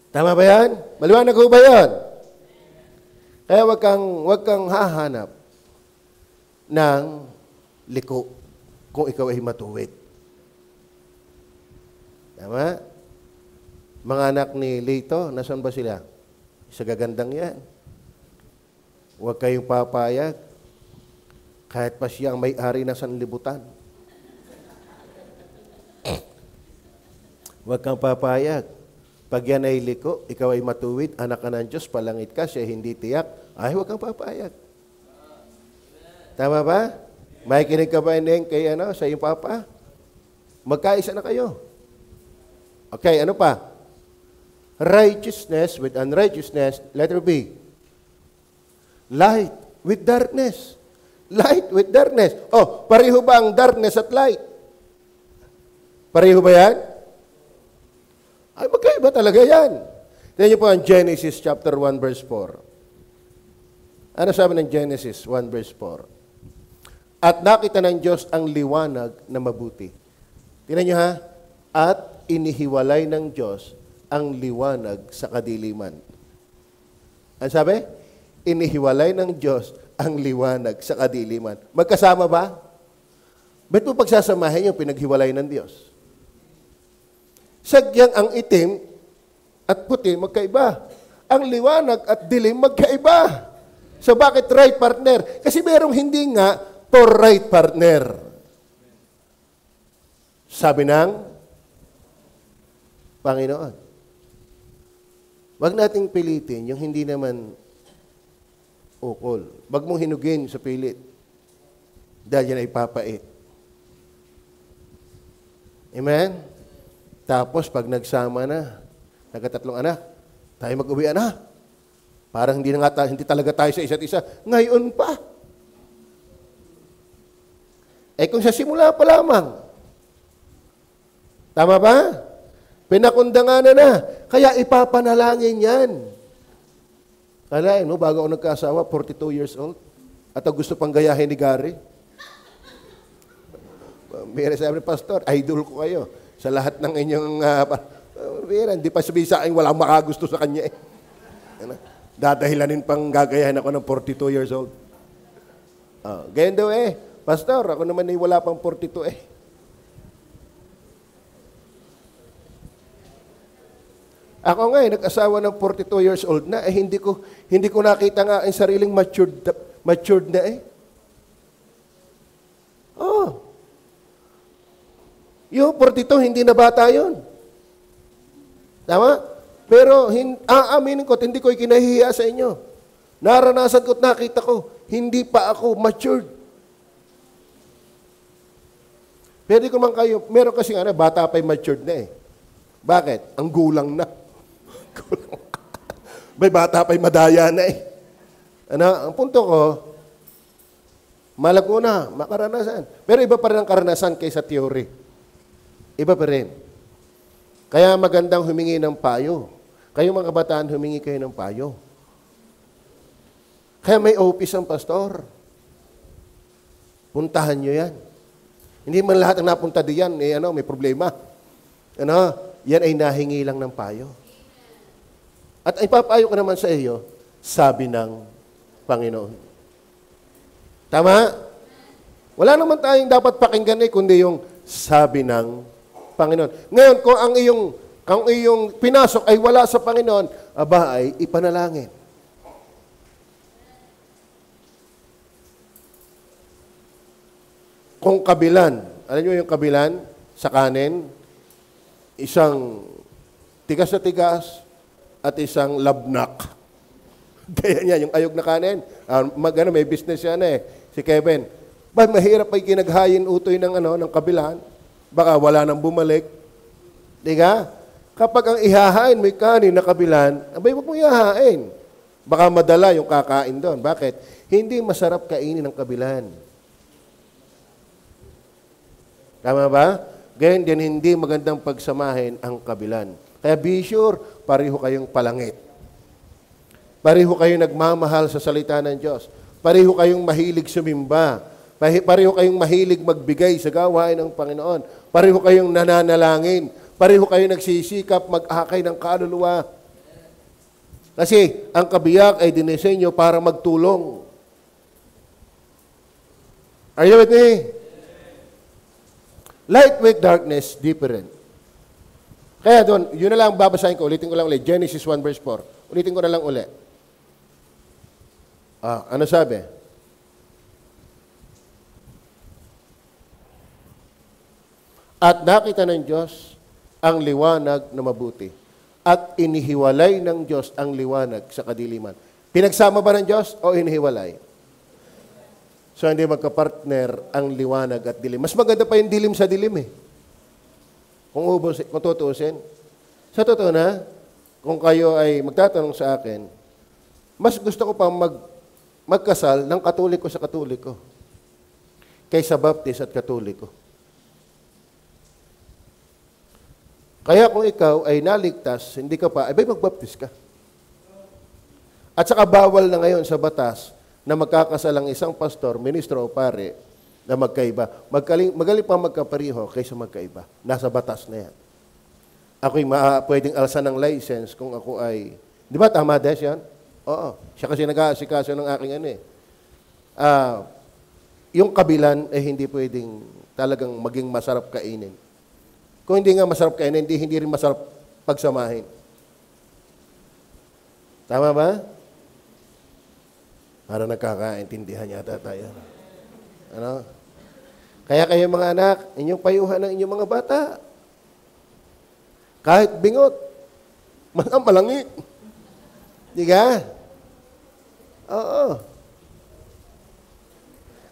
Tama ba yan? Maliwanag ho ba yan? Kaya wag kang hahanap ng liko kung ikaw ay matuwid. Tama? Mga anak ni Lito, nasaan ba sila? Sa gagandang yan. Huwag kayong papayag kahit pa siya ang may-ari ng sanlibutan. Huwag kang papayag. Pag yan ay liko, ikaw ay matuwid, anak ka ng Diyos, palangit ka, siya hindi tiyak, ay huwag kang papayag. Tama ba? May kinig ka ba kay sa iyong papa? Magkaisa na kayo. Okay, ano pa? Righteousness with unrighteousness, letter B. Light with darkness. Light with darkness. Oh, pareho ba ang darkness at light? Pareho ba yan? Ay, magkaiba talaga yan. Tignan niyo po ang Genesis chapter 1 verse 4. Ano sabi ng Genesis 1 verse 4? At nakita ng Diyos ang liwanag na mabuti. Tignan niyo ha? At inihiwalay ng Diyos ang liwanag sa kadiliman. Ano sabi? Inihiwalay ng Diyos ang liwanag sa kadiliman. Magkasama ba? Ba't mo pagsasamahin yung pinaghiwalay ng Diyos? Sagyang ang itim at puti magkaiba. Ang liwanag at dilim magkaiba. So bakit right partner? Kasi merong hindi nga for right partner. Sabi ng Panginoon. Wag nating pilitin yung hindi naman ukol. Wag mong hinugin sa pilit. Dahil yan ay papait. Amen? Tapos, pag nagsama na, nagkatatlong anak, tayo mag-uwian na. Parang hindi talaga tayo sa isa't isa. Ngayon pa. Eh kung sa simula pa lamang. Tama ba? Pinakundanganan na. Kaya ipapanalangin yan. Kalain mo, bago ako nagkasawa, 42 years old, at gusto pang gayahin ni Gary. May sabi ni Pastor, idol ko kayo. Sa lahat ng inyong, hindi pa sabihin sa akin, walang makagusto sa kanya eh. Dadahilanin pang gagayahin ako ng 42 years old. Ganyan daw eh. Pastor, ako naman ay wala pang 42 eh. Ako nga nag-asawa ng 42 years old na, eh hindi ko nakita nga ang sariling matured na eh. Oh. Yung 42, hindi na bata yun. Tama? Pero, aaminin ko, hindi ko ikinahihiya sa inyo. Naranasan ko at nakita ko, hindi pa ako matured. Pwede ko man kayo, meron kasi bata pa'y matured na eh. Bakit? Ang gulang na. May bata pa'y madaya na eh. Ang punto ko, malago na, makaranasan. Pero iba pa rin ang karanasan kaysa theory. Iba pa rin. Kaya magandang humingi ng payo. Kayo mga kabataan, humingi kayo ng payo. Kaya may office ang pastor. Puntahan nyo yan. Hindi man lahat ang napunta diyan, may problema. Yan ay nahingi lang ng payo. At ipapayo ko naman sa iyo, sabi ng Panginoon. Tama? Wala naman tayong dapat pakinggan kundi yung sabi ng Panginoon. Ngayon, kung ang iyong pinasok ay wala sa Panginoon, ay ipanalangin. kung kabilan, alam niyo yung kabilan sa kanin, isang tigas na tigas at isang labnak. Kaya niya, yung ayog na kanin, may business yan si Kevin. Ba, mahirap ay kinaghayin utoy ng kabilan, baka wala nang bumalik. Diga? Kapag ang ihahain mo yung kanin na kabilan, abay, huwag mo ihahain. Baka madala yung kakain doon. Bakit? Hindi masarap kainin ng kabilan. Tama ba? Ganyan din, hindi magandang pagsamahin ang kabilan. Kaya be sure, pareho kayong palangit. Pareho kayong nagmamahal sa salita ng Diyos. Pareho kayong mahilig sumimba. Pareho kayong mahilig magbigay sa gawain ng Panginoon. Pareho kayong nananalangin. Pareho kayong nagsisikap mag-akay ng kaluluwa. Kasi ang kabiyak ay dinisenyo para magtulong. Are you with me? Light with darkness, different. Kaya doon, yun na lang babasahin ko. Ulitin ko lang ulit. Genesis 1 verse 4. Ulitin ko na lang ulit. Ano sabi? At nakita ng Diyos ang liwanag na mabuti. At inihiwalay ng Diyos ang liwanag sa kadiliman. Pinagsama ba ng Diyos o inihiwalay? So, hindi magkapartner ang liwanag at dilim. Mas maganda pa yung dilim sa dilim Kung tutuusin. Sa totoo na, kung kayo ay magtatanong sa akin, mas gusto ko pa magkasal ng Katoliko sa Katoliko kaysa Baptist at Katoliko. Kaya kung ikaw ay naligtas, hindi ka pa, ay magbaptis ka. At saka bawal na ngayon sa batas na magkakasal ang isang pastor, ministro o pare na magkaiba. Magaling pa magkapariho kaysa magkaiba. Nasa batas na yan. Ako'y pwedeng alsan ng license kung ako ay, di ba tama Des yan? Oo. Siya kasi nag-aasikaso ng aking yung kabilan ay hindi pwedeng talagang maging masarap kainin. Kung hindi nga masarap kainin, hindi rin masarap pagsamahin. Tama ba? Para nagkakaintindihan yata tayo. Ano? Kaya kayo mga anak, inyong payuhan ng inyong mga bata. Kahit bingot, malangit. Di ka? Oo.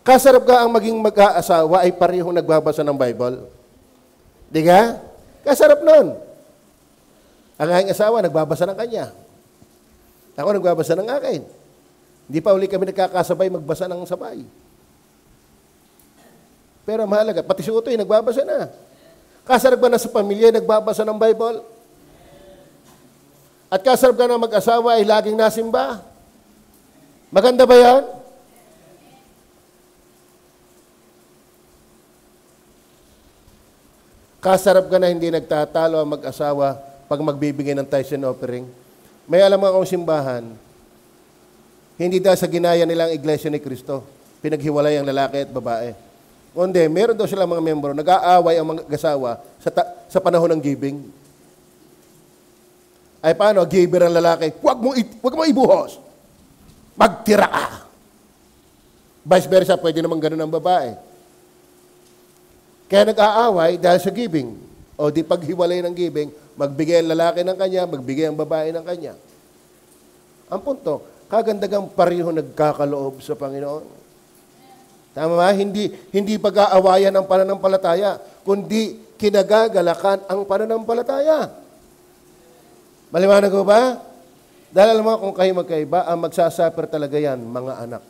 Kasarap ka ang maging mag-aasawa ay parehong nagbabasa ng Bible. Di ka? Kasarap nun. Ang aking asawa, nagbabasa ng kanya. Ako nagbabasa ng akin. Hindi pa uli kami nagkakasabay magbasa ng sabay. Pero mahalaga, pati si Utoy, nagbabasa na. Kasarap ka na sa pamilya, nagbabasa ng Bible. At kasarap ka na mag-asawa ay laging nasimba. Maganda ba yan? Kasarap ka na hindi nagtatalo ang mag-asawa pag magbibigay ng tithes and offering. May alam akong simbahan, hindi dahil sa ginaya nilang iglesia ni Kristo, pinaghiwalay ang lalaki at babae. Kundi, meron daw silang mga membro, nag-aaway ang mga asawa sa panahon ng giving. Ay paano, giver ang lalaki, huwag mo ibuhos. Magtira ka. Vice versa, pwede naman ganun ang babae. Kaya nag-aaway dahil sa giving. O di paghiwalay ng giving, magbigay ang lalaki ng kanya, magbigay ang babae ng kanya. Ang punto, kagandagang pareho nagkakaloob sa Panginoon. Tama ba? Hindi pag-aawayan ang pananampalataya, kundi kinagagalakan ang pananampalataya. Maliwanag ko ba? Dahil alam mo kung kayo magkaiba, ang magsasuffer talaga yan, mga anak.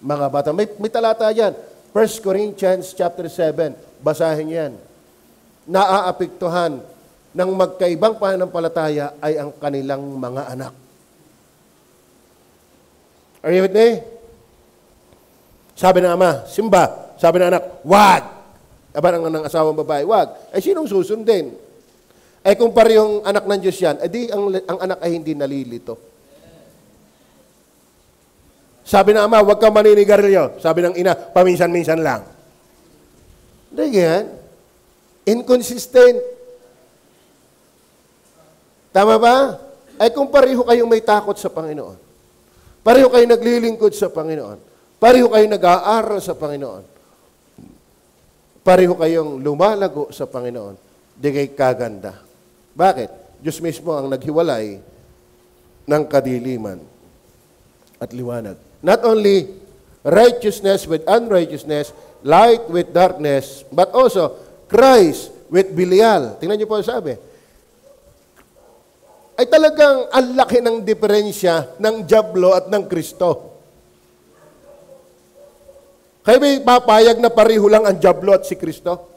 Mga bata. May talata yan. 1 Corinthians chapter 7. Basahin yan. Naaapektuhan ng magkaibang pananampalataya ay ang kanilang mga anak. Are you with me? Sabi ng ama, simba. Sabi ng anak, wag. Aba ng asawang babae, wag. Ay sinong susundin? Ay kung parehong anak ng Diyos yan, edi ang anak ay hindi nalilito. Sabi ng ama, wag kang maninigarilyo. Sabi ng ina, paminsan-minsan lang. Hindi yan. Inconsistent. Tama ba? Ay kung pareho kayong may takot sa Panginoon. Pareho kayong naglilingkod sa Panginoon. Pareho kayong nag-aaral sa Panginoon. pareho kayong lumalago sa Panginoon, di kay kaganda. Bakit? Diyos mismo ang naghiwalay ng kadiliman at liwanag. Not only righteousness with unrighteousness, light with darkness, but also Christ with Belial. Tingnan niyo po ang sabi. Ay talagang ang laki ng diferensya ng Diablo at ng Kristo. Kaya may papayag na pareho lang ang Diablo at si Kristo?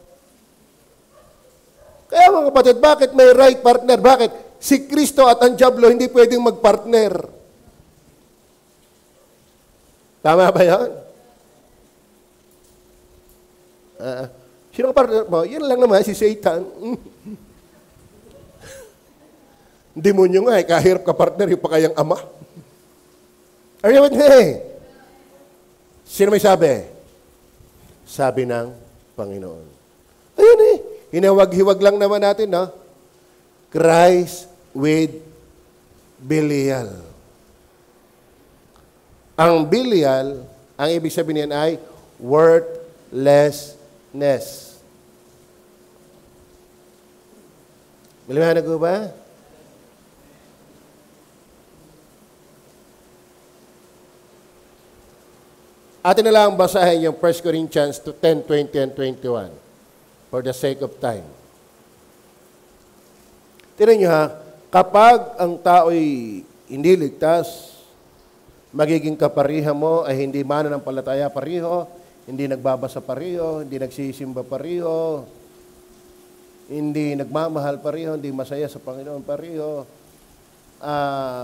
Kaya mga kapatid, bakit may right partner? Bakit? Si Kristo at ang Diablo hindi pwedeng magpartner. Tama ba yan? Sino ang partner mo? Yan lang naman, si Satan. Demonyo nga eh, kahirap ka partner, yung pa kayang ama. Are you with me? Sino may sabi? Sabi ng Panginoon. Ayun eh, hinawag-hiwag lang naman natin, no? Christ with Belial. Ang Belial, ang ibig sabihin niyan ay worthlessness. Maliwanag ko ba? Atin na lang basahin yung 1 Corinthians 10, 20, and 21 for the sake of time. Tingnan nyo ha, kapag ang tao'y hindi ligtas, magiging kapariha mo ay hindi mananampalataya pareho, hindi nagbabasa pareho, hindi nagsisimba pareho, hindi nagmamahal pareho, hindi masaya sa Panginoon pareho,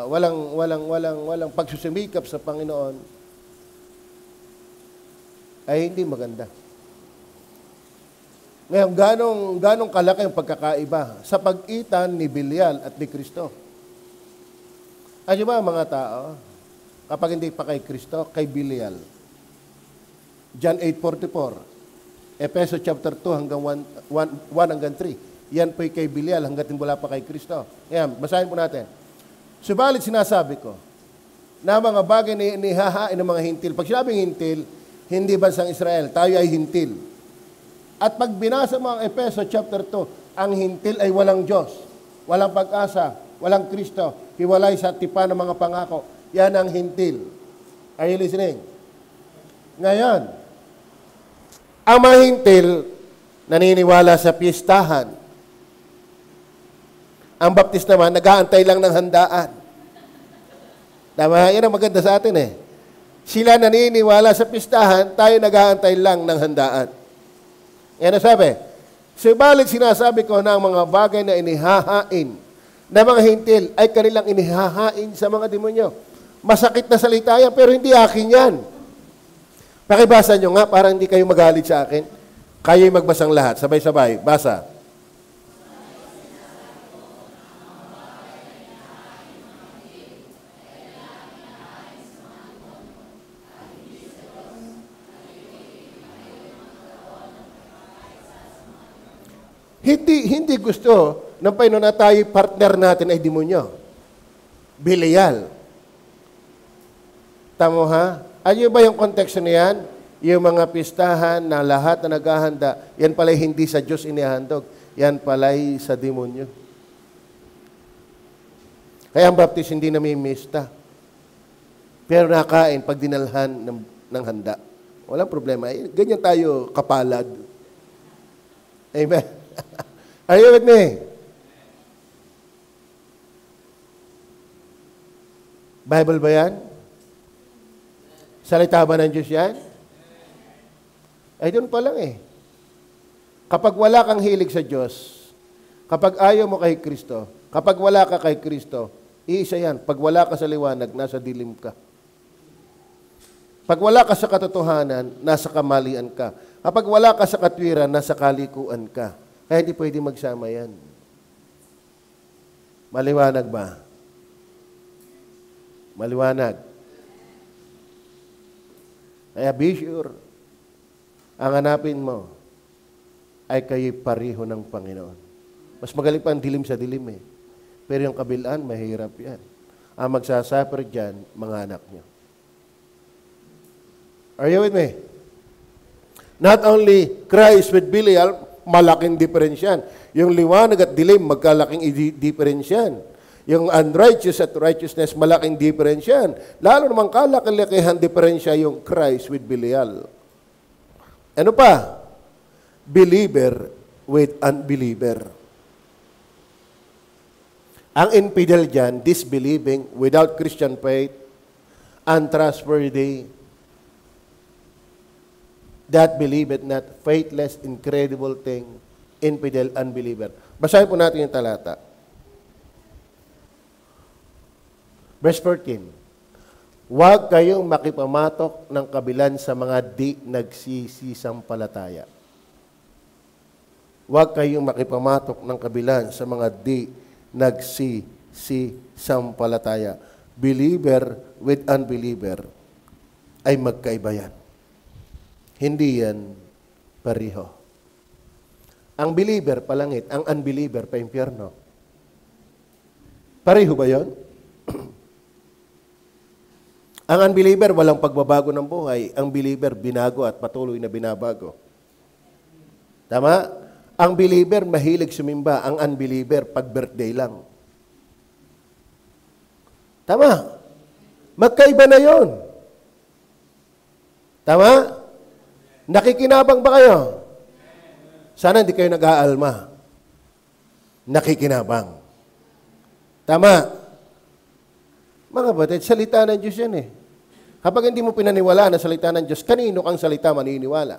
walang pagsusumikap sa Panginoon, ay hindi maganda. Ngayon, ganong kalaki ang pagkakaiba sa pagitan ni Belial at ni Kristo. Ano ba mga tao? Kapag hindi pa kay Kristo, kay Belial. John 8:44, Efeso chapter 2 hanggang 1 hanggang 3. Yan po'y kay Belial hanggat wala pa kay Kristo. Ayan, basahin po natin. Subalit sinasabi ko, na mga bagay na inihahain ng mga hintil. Pag sinabing hintil, hindi bansang Israel, tayo ay hintil. At pag binasa mo ang Efeso chapter 2, ang hintil ay walang Diyos, walang pag-asa, walang Kristo, hiwalay sa tipan ng mga pangako. Yan ang hintil. Are you listening? Ngayon, ang mga hintil naniniwala sa pistahan. Ang baptist naman, nag-aantay lang ng handaan. Tama, yan ang maganda sa atin eh. Sila naniniwala sa pistahan, tayo nag-aantay lang ng handaan. Yan ang sabi. Subalit sinasabi ko na ang mga bagay na inihahain na mga hintil ay kanilang inihahain sa mga demonyo. Masakit na salita yan, pero hindi akin yan. Pakibasa nyo nga, para hindi kayo magalit sa akin. Kayo'y magbasang lahat. Sabay-sabay. Basa. Hindi gusto ng Panginoon na tayo partner natin ay demonyo. Belial. Tamo ha? Ano ba yung konteksto niyan? Yung mga pistahan na lahat na naghahanda, yan pala'y hindi sa Diyos inihandog. Yan pala'y sa demonyo. Kaya ang baptist hindi namimista. Pero nakain pag dinalhan ng handa. Walang problema. Ganyan tayo kapalad. Amen. Are you with me? Bible ba yan? Salita ba ng Diyos yan? Ay, doon pa lang eh. Kapag wala kang hilig sa Diyos, kapag ayaw mo kay Kristo, kapag wala ka kay Kristo, iisa yan. Pag wala ka sa liwanag, nasa dilim ka. Pag wala ka sa katotohanan, nasa kamalian ka. Kapag wala ka sa katwiran, nasa kalikuan ka. Kaya hindi pwede magsama yan. Maliwanag ba? Maliwanag. Kaya be sure, ang hanapin mo ay kayo'y pareho ng Panginoon. Mas magaling pa ang dilim sa dilim eh. Pero yung kabilaan, mahirap yan. Ang magsasuffer dyan, mga anak nyo. Are you with me? Not only Christ with Belial, malaking difference yan. Yung liwanag at dilim, magkalaking difference yan. Yung unrighteous at righteousness, malaking difference yan. Lalo namang kalaki-lakihan diferensya yung Christ with Belial. Ano pa? Believer with unbeliever. Ang infidel dyan, disbelieving, without Christian faith, untrustworthy, that believeth not, faithless, incredible thing, infidel, unbeliever. Basahin po natin yung talata. Verse 14. Huwag kayong makipamatok ng kabilan sa mga di nagsisisampalataya. Huwag kayong makipamatok ng kabilan sa mga di nagsisisampalataya. Believer with unbeliever ay magkaiba yan. Hindi yan pareho. Ang believer palangit, ang unbeliever pa impyerno. Pareho ba yun? Ang unbeliever walang pagbabago ng buhay. Ang believer binago at patuloy na binabago. Tama? Ang believer mahilig sumimba. Ang unbeliever pag birthday lang. Tama? Magkaiba na yon. Tama? Nakikinabang ba kayo? Sana hindi kayo nag-aalma. Nakikinabang. Tama? Mga batid, salita ng Diyos yan eh. Kapag hindi mo pinaniwala na salita ng Diyos, kanino kang salita maniniwala?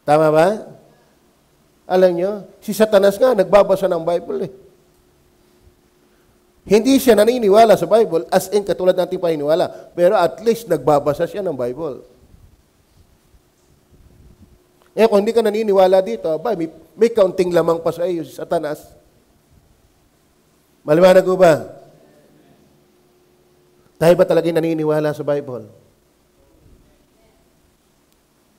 Tama ba? Alam nyo, si Satanas nga, nagbabasa ng Bible eh. Hindi siya naniniwala sa Bible as in katulad natin paniniwala. Pero at least nagbabasa siya ng Bible. Kung hindi ka naniniwala dito, may kaunting lamang pa sa iyo si Satanas. Maliwanag ko ba? Tayo ba talaga naniniwala sa Bible?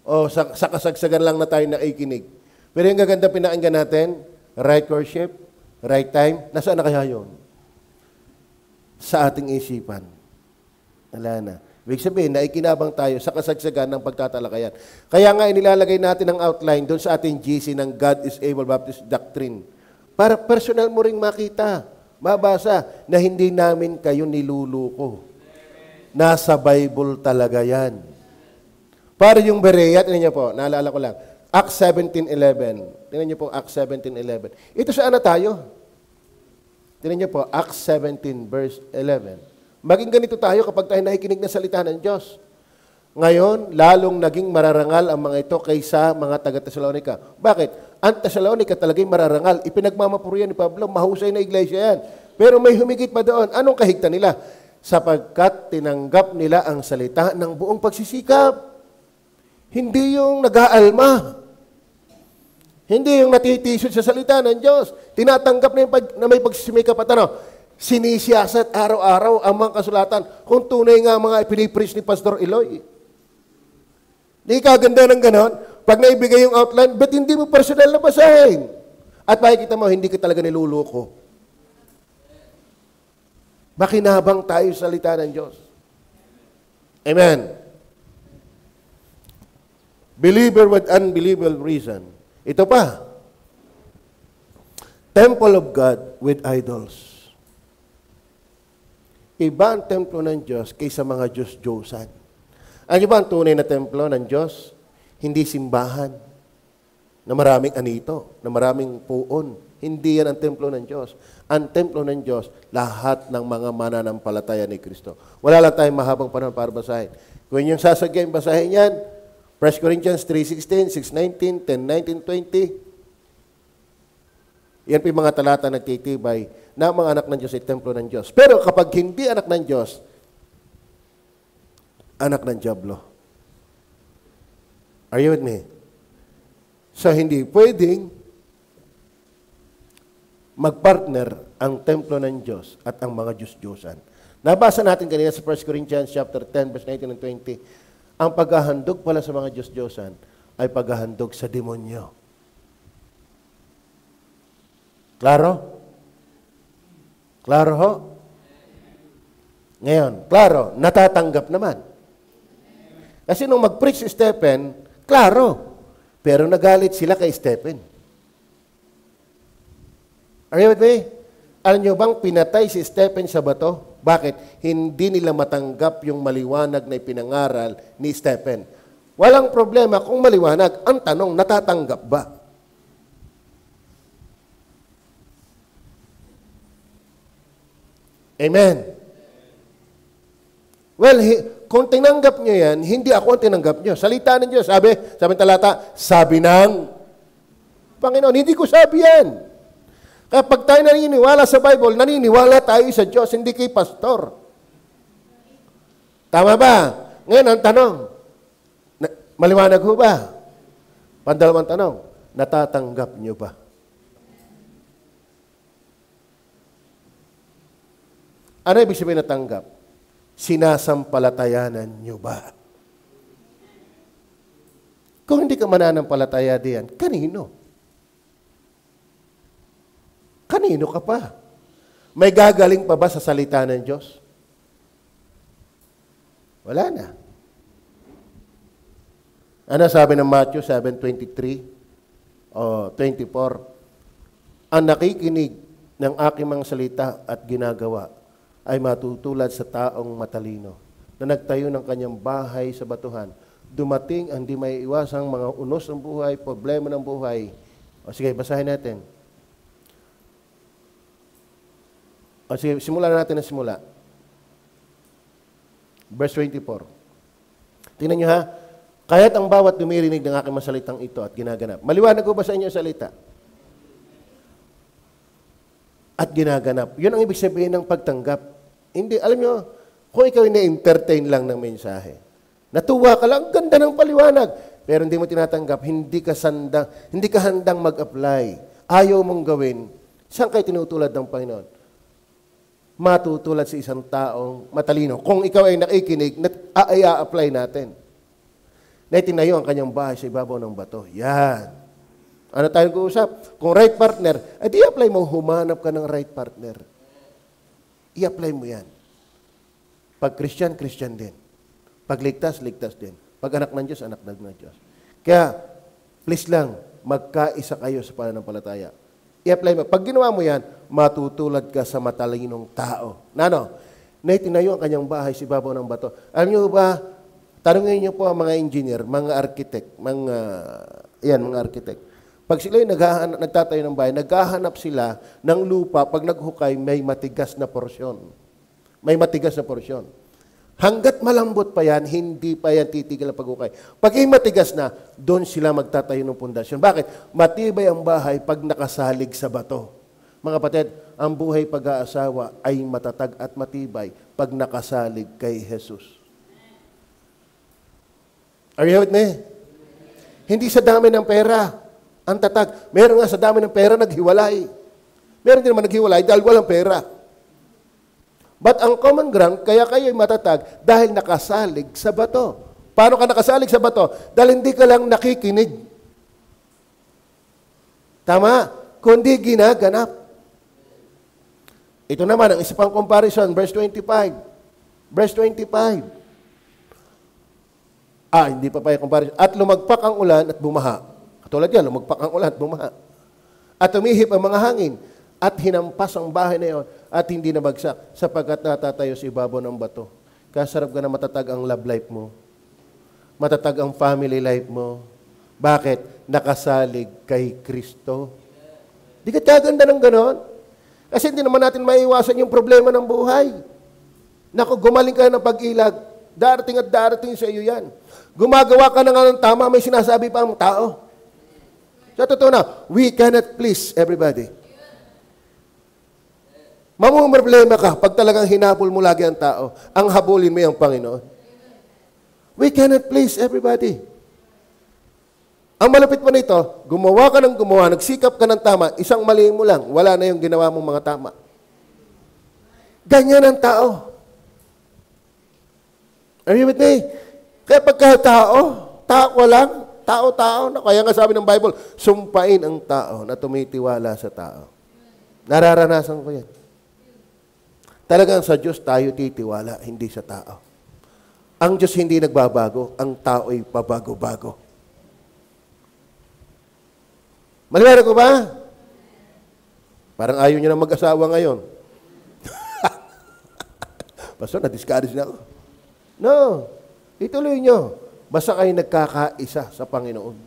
O sa kasagsagan lang na tayo nakikinig? Pero yung gaganda pinakinggan natin, right worship, right time, nasaan na kaya yun? Sa ating isipan. Wala na. Ibig sabihin, naikinabang tayo sa kasagsagan ng pagtatalakayan. Kaya nga inilalagay natin ang outline doon sa ating GC ng God is Able Baptist Doctrine. Para personal mo ring makita, mabasa, na hindi namin kayo niluluko. Nasa Bible talaga yan. Para yung Berea, tingnan niyo po, naalala ko lang, Acts 17:11. Tingnan niyo po, Acts 17:11. Ito saan na tayo? Tingnan niyo po, Acts 17 verse 11. Maging ganito tayo kapag tayo nakikinig ng salita ng Diyos. Ngayon, lalong naging mararangal ang mga ito kaysa mga taga-Tesalonica. Bakit? Ang Tesalonica talagang mararangal. Ipinagmamapurihan ni Pablo, mahusay na iglesia yan. Pero may humigit pa doon. Anong kahigtan nila? Sapagkat tinanggap nila ang salita ng buong pagsisikap. Hindi yung nag-aalma. Hindi yung natitisod sa salita ng Diyos. Tinatanggap na may pagsisimikap at sinisiyasat araw-araw ang mga kasulatan kung tunay nga mga ipinipreach ni Pastor Eloy. Hindi kaganda ng ganon. Pag naibigay yung outline, ba't hindi mo personal na basahin? At makikita mo, hindi ka talaga niluluko. Makinabang tayo sa salita ng Diyos. Amen. Believer with unbelievable reason. Ito pa. Temple of God with idols. Iba ang templo ng Diyos kaysa mga Diyos-Diyosan. Ano ba ang tunay na templo ng Diyos? Hindi simbahan na maraming anito, na maraming puon. Hindi yan ang templo ng Diyos. Ang templo ng Diyos, lahat ng mga mananampalataya ni Kristo. Wala lang tayong mahabang panahon para basahin. Kung yung sasagyan, basahin yan. 1 Corinthians 3:16, 6:19, 10:19, 20. Yan po yung mga talata nagtitibay na mga anak ng Diyos ay templo ng Diyos. Pero kapag hindi anak ng Diyos, anak ng Diablo. Are you with me? So, hindi pwedeng magpartner ang templo ng Diyos at ang mga Diyos-Diyosan. Nabasa natin kanina sa 1 Corinthians chapter 10, verse 19 and 20, ang paghahandog pala sa mga Diyos-Diyosan ay paghahandog sa demonyo. Klaro? Klaro ho? Ngayon, klaro, natatanggap naman. Kasi nung mag-preach si Stephen, klaro, pero nagalit sila kay Stephen. Are you with me? Alam nyo bang pinatay si Stephen sa bato? Bakit? Hindi nila matanggap yung maliwanag na ipinangaral ni Stephen. Walang problema kung maliwanag. Ang tanong, natatanggap ba? Amen. Well, kung tinanggap nyo yan, hindi ako ang tinanggap nyo. Salita ng Diyos. Sabi talata, sabi ng Panginoon. Hindi ko sabi yan. Kaya pag tayo naniniwala sa Bible, naniniwala tayo sa Diyos, hindi kay pastor. Tama ba? Ngayon, ang tanong, maliwanag ho ba? Pandalawang tanong, natatanggap nyo ba? Ano ibig sabihin natanggap? Sinasampalatayanan nyo ba? Kung hindi ka mananampalataya diyan, kanino? Kanino ka pa? May gagaling pa ba sa salita ng Diyos? Wala na. Ano sabi ng Matthew 7:23 o 24? Ang nakikinig ng aking mga salita at ginagawa ay matutulad sa taong matalino na nagtayo ng kanyang bahay sa batuhan. Dumating ang di may iwasang mga unos ng buhay, problema ng buhay. O sige, basahin natin. O sige, simulan natin na simula. Verse 24. Tingnan nyo ha. Kaya't ang bawat dumirinig ng aking masalitang ito at ginaganap. Maliwanag ko ba sa inyo salita? At ginaganap. Yun ang ibig sabihin ng pagtanggap. Hindi, alam nyo, kung ikaw na-entertain lang ng mensahe, natuwa ka lang, ganda ng paliwanag, pero hindi mo tinatanggap, hindi ka handang mag-apply, ayaw mong gawin, saan kayo tinutulad ng Panginoon? Matutulad sa isang taong matalino. Kung ikaw ay nakikinig, i-apply natin. Na itinayo ang kanyang bahay sa ibabaw ng bato. Yan. Ano tayong kuusap? Kung right partner, i-apply mo, humanap ka ng right partner. I-apply mo yan. Pag Christian, Christian din. Pag ligtas, ligtas din. Pag anak ng Diyos, anak ng Diyos. Kaya, please lang, magkaisa kayo sa pananampalataya. I-apply mo. Pag ginawa mo yan, matutulad ka sa matalinong tao. Na itinayo ang kanyang bahay sa ibabaw ng bato. Alam niyo ba, tanungin niyo po ang mga engineer, mga architect, mga architect. Pag sila nagtatayo ng bahay, naghahanap sila ng lupa, pag naghukay, may matigas na porsyon. May matigas na porsyon. Hanggat malambot pa yan, hindi pa yan titigil ang paghukay. Pag matigas na, doon sila magtatayo ng pundasyon. Bakit? Matibay ang bahay pag nakasalig sa bato. Mga kapatid, ang buhay pag-aasawa ay matatag at matibay pag nakasalig kay Jesus. Are you with me? Hindi sa dami ng pera ang tatag. Meron nga sa dami ng pera naghiwalay. Meron din naman naghiwalay dahil walang pera. But ang common ground, kaya kayo'y matatag dahil nakasalig sa bato. Paano ka nakasalig sa bato? Dahil hindi ka lang nakikinig. Tama? Kundi ginaganap. Ito naman, ang isa pang comparison, verse 25. Verse 25. Hindi pa yung comparison. At lumagpak ang ulan at bumaha. Katulad yan, lumagpak ang ulan at bumaha. At umihip ang mga hangin at hinampas ang bahay na iyon at hindi nabagsak sapagkat natatayo sa ibabaw ng bato. Kasarap ka na matatag ang love life mo. Matatag ang family life mo. Bakit? Nakasalig kay Kristo. Di ka kaganda ng ganon? Kasi hindi naman natin maiiwasan yung problema ng buhay. Naku, gumaling ka ng pag-ilag. Darating at darating sa iyo yan. Gumagawa ka na nga ng tama, may sinasabi pa ang tao. Sa totoo na, we cannot please everybody. Mamumroblema ka pag talagang hinapol mo lagi ang tao. Ang habulin mo yung Panginoon. We cannot please everybody. Ang malapit pa nito, gumawa ka ng gumawa, nagsikap ka ng tama, isang mali mo lang, wala na yung ginawa mong mga tama. Ganyan ang tao. Are you with me? Kaya pagka tao lang, tao, kaya nga sabi ng Bible, sumpain ang tao na tumitiwala sa tao. Nararanasan ko yan. Talagang sa Diyos tayo titiwala, hindi sa tao. Ang Diyos hindi nagbabago, ang tao'y pabago-bago. Maliwanag ko ba? Parang ayaw nyo na mag-asawa ngayon. Pastor, na-discourage na ako. No, ituloy nyo. Basta kayo nagkakaisa sa Panginoon.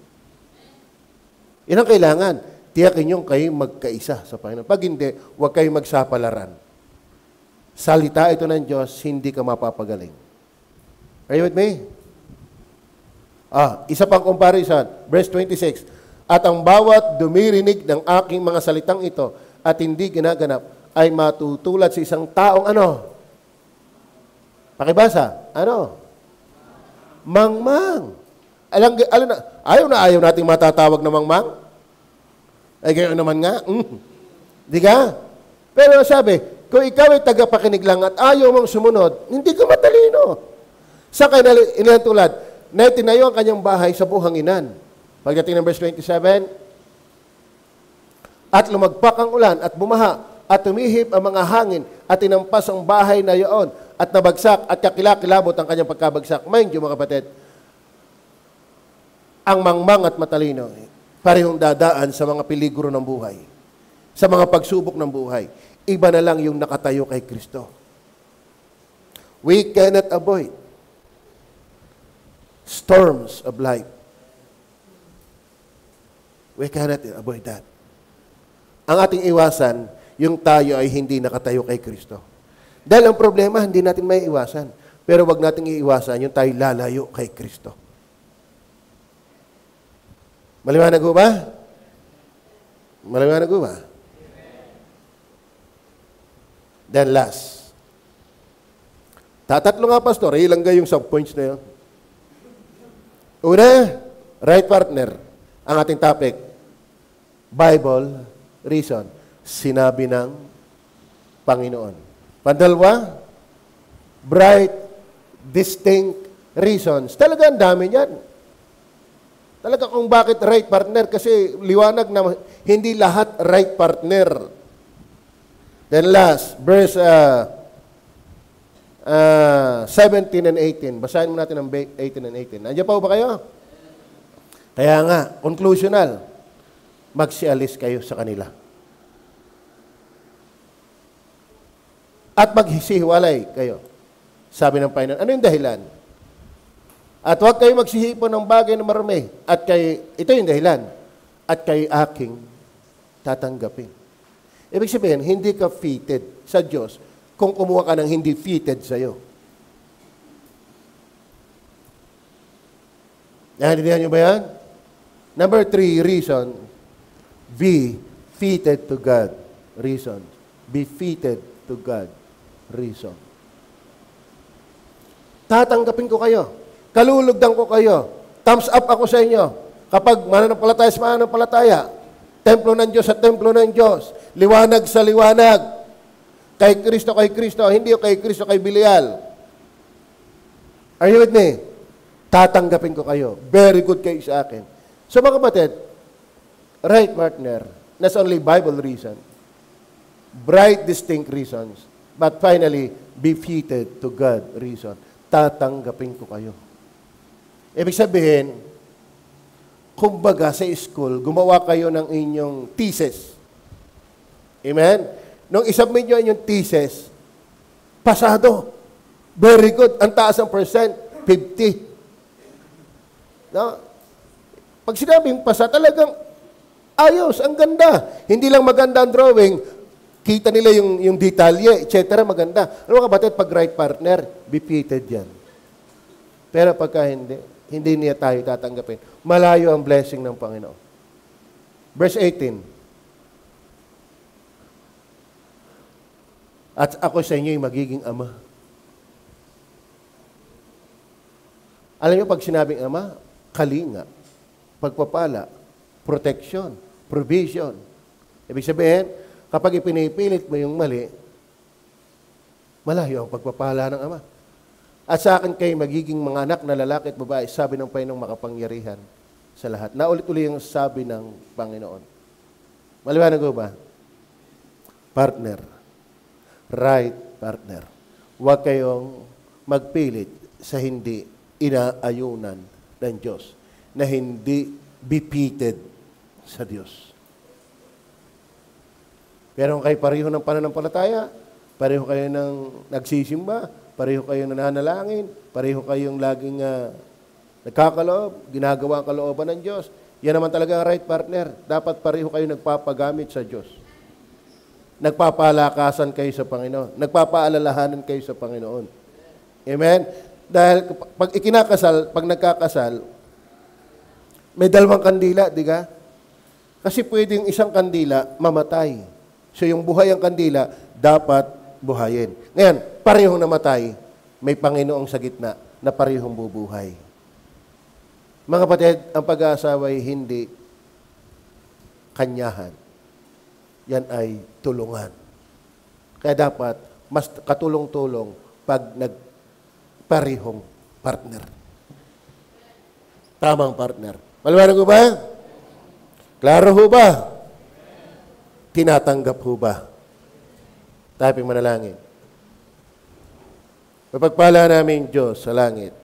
Yan ang kailangan. Tiyakin yung kayo magkaisa sa Panginoon. Pag hindi, huwag kayo magsapalaran. Salita ito ng Diyos, hindi ka mapapagaling. Are you with me? Isa pang comparison. Verse 26. At ang bawat dumirinig ng aking mga salitang ito at hindi ginaganap ay matutulad sa isang taong ano? Pakibasa. Ano? Mangmang. Ayaw nating matatawag na mangmang? Ay, kayo naman nga. Di ka? Pero sabi, kung ikaw ay tagapakinig lang at ayaw mong sumunod, hindi ka matalino. Sa kanya tulad, na itinayo ang kanyang bahay sa buhanginan. Pagdating ng verse 27, at lumagpak ang ulan at bumaha at tumihip ang mga hangin at tinampas ang bahay na iyon at nabagsak at kakilakilabot ang kanyang pagkabagsak. Mind you, mga kapatid, ang mangmang at matalino, parehong dadaan sa mga peligro ng buhay, sa mga pagsubok ng buhay. Iba na lang yung nakatayo kay Kristo. We cannot avoid storms of life. We cannot avoid that. Ang ating iwasan, yung tayo ay hindi nakatayo kay Kristo. Dahil ang problema, hindi natin may iwasan. Pero wag nating iiwasan yung tayo lalayo kay Kristo. Maliwanag ko ba? Maliwanag ko ba? Then last. Tatatlo nga, Pastor. Ilang yung sub-points na yun? Una, right partner. Ang ating topic, Bible, reason. Sinabi ng Panginoon. Pandalwa, bright, distinct reasons. Talaga ang dami niyan. Talaga kung bakit right partner, kasi liwanag na hindi lahat right partner. Then last, verse 17 and 18. Basahin mo natin ang 18 and 18. Nandiyan pa ba kayo? Kaya nga, conclusional, magsialis kayo sa kanila. At maghisihiwalay kayo. Sabi ng Panginoon, ano yung dahilan? At huwag kayo magsihipon ng bagay na marumi. At ito yung dahilan. At kay aking tatanggapin. Ibig sabihin, hindi ka fitted sa Diyos kung kumuha ka ng hindi fitted sa'yo. Naintindihan niyo ba yan? Number 3 reason, be fitted to God. Reason. Be fitted to God. Reason. Tatanggapin ko kayo. Kalulugdan ko kayo. Thumbs up ako sa inyo. Kapag mananampalataya sa mananampalataya, templo ng Diyos sa templo ng Diyos, liwanag sa liwanag, kay Kristo, hindi kay Kristo, kay Bilial. Are you with me? Tatanggapin ko kayo. Very good kayo sa akin. So mga kapatid, right partner, not only Bible reason, bright, distinct reasons, but finally, be fitted to God reason. Tatanggapin ko kayo. Ibig sabihin, kumbaga sa school, gumawa kayo ng inyong thesis. Amen? Nung isubmit nyo inyong thesis, pasado. Very good. Ang taas ng percent, 50. No? Pag sinabing pasa, talagang ayos, ang ganda. Hindi lang maganda ang drawing, kita nila yung detalye, etc. Maganda. Ano mga kapatid, pag right partner, be fitted yan. Pero pagka hindi niya tayo tatanggapin. Malayo ang blessing ng Panginoon. Verse 18. At ako sa inyo'y magiging ama. Alam niyo, pag sinabing ama, kalinga, pagpapala, protection, provision. Ibig sabihin, kapag ipinipilit mo yung mali, malayo ang pagpapala ng ama. At sa akin kayo magiging mga anak na lalaki at babae, sabi ng Panginoong makapangyarihan sa lahat. Naulit-uli yung sabi ng Panginoon. Maliwanag ko ba? Partner. Right partner. Huwag kayong magpilit sa hindi inaayunan ng Diyos, na hindi bipited sa Diyos. Pero kung kayo pareho ng pananampalataya, pareho kayo ng nagsisimba, pareho kayo nananalangin, pareho kayong laging nagkakaloob, ginagawa ang kalooban ng Diyos, yan naman talaga ang right partner. Dapat pareho kayo nagpapagamit sa Diyos. Nagpapalakasan kayo sa Panginoon. Nagpapaalalahanan kayo sa Panginoon. Amen? Dahil pag ikinakasal, pag nagkakasal, may dalawang kandila, di ka? Kasi pwedeng isang kandila mamatay. So yung buhay ang kandila, dapat buhayin. Ngayon, parehong namatay, may Panginoong sa gitna na parehong bubuhay. Mga kapatid, ang pag-aasawa ay hindi kanyahan. Yan ay tulungan. Kaya dapat mas katulong-tulong pag nagparehong partner. Tamang partner. Maliwanag ho ba? Klaro ho ba? Tinatanggap ho ba? Tayo manalangin. Mapagpala namin Diyos sa langit.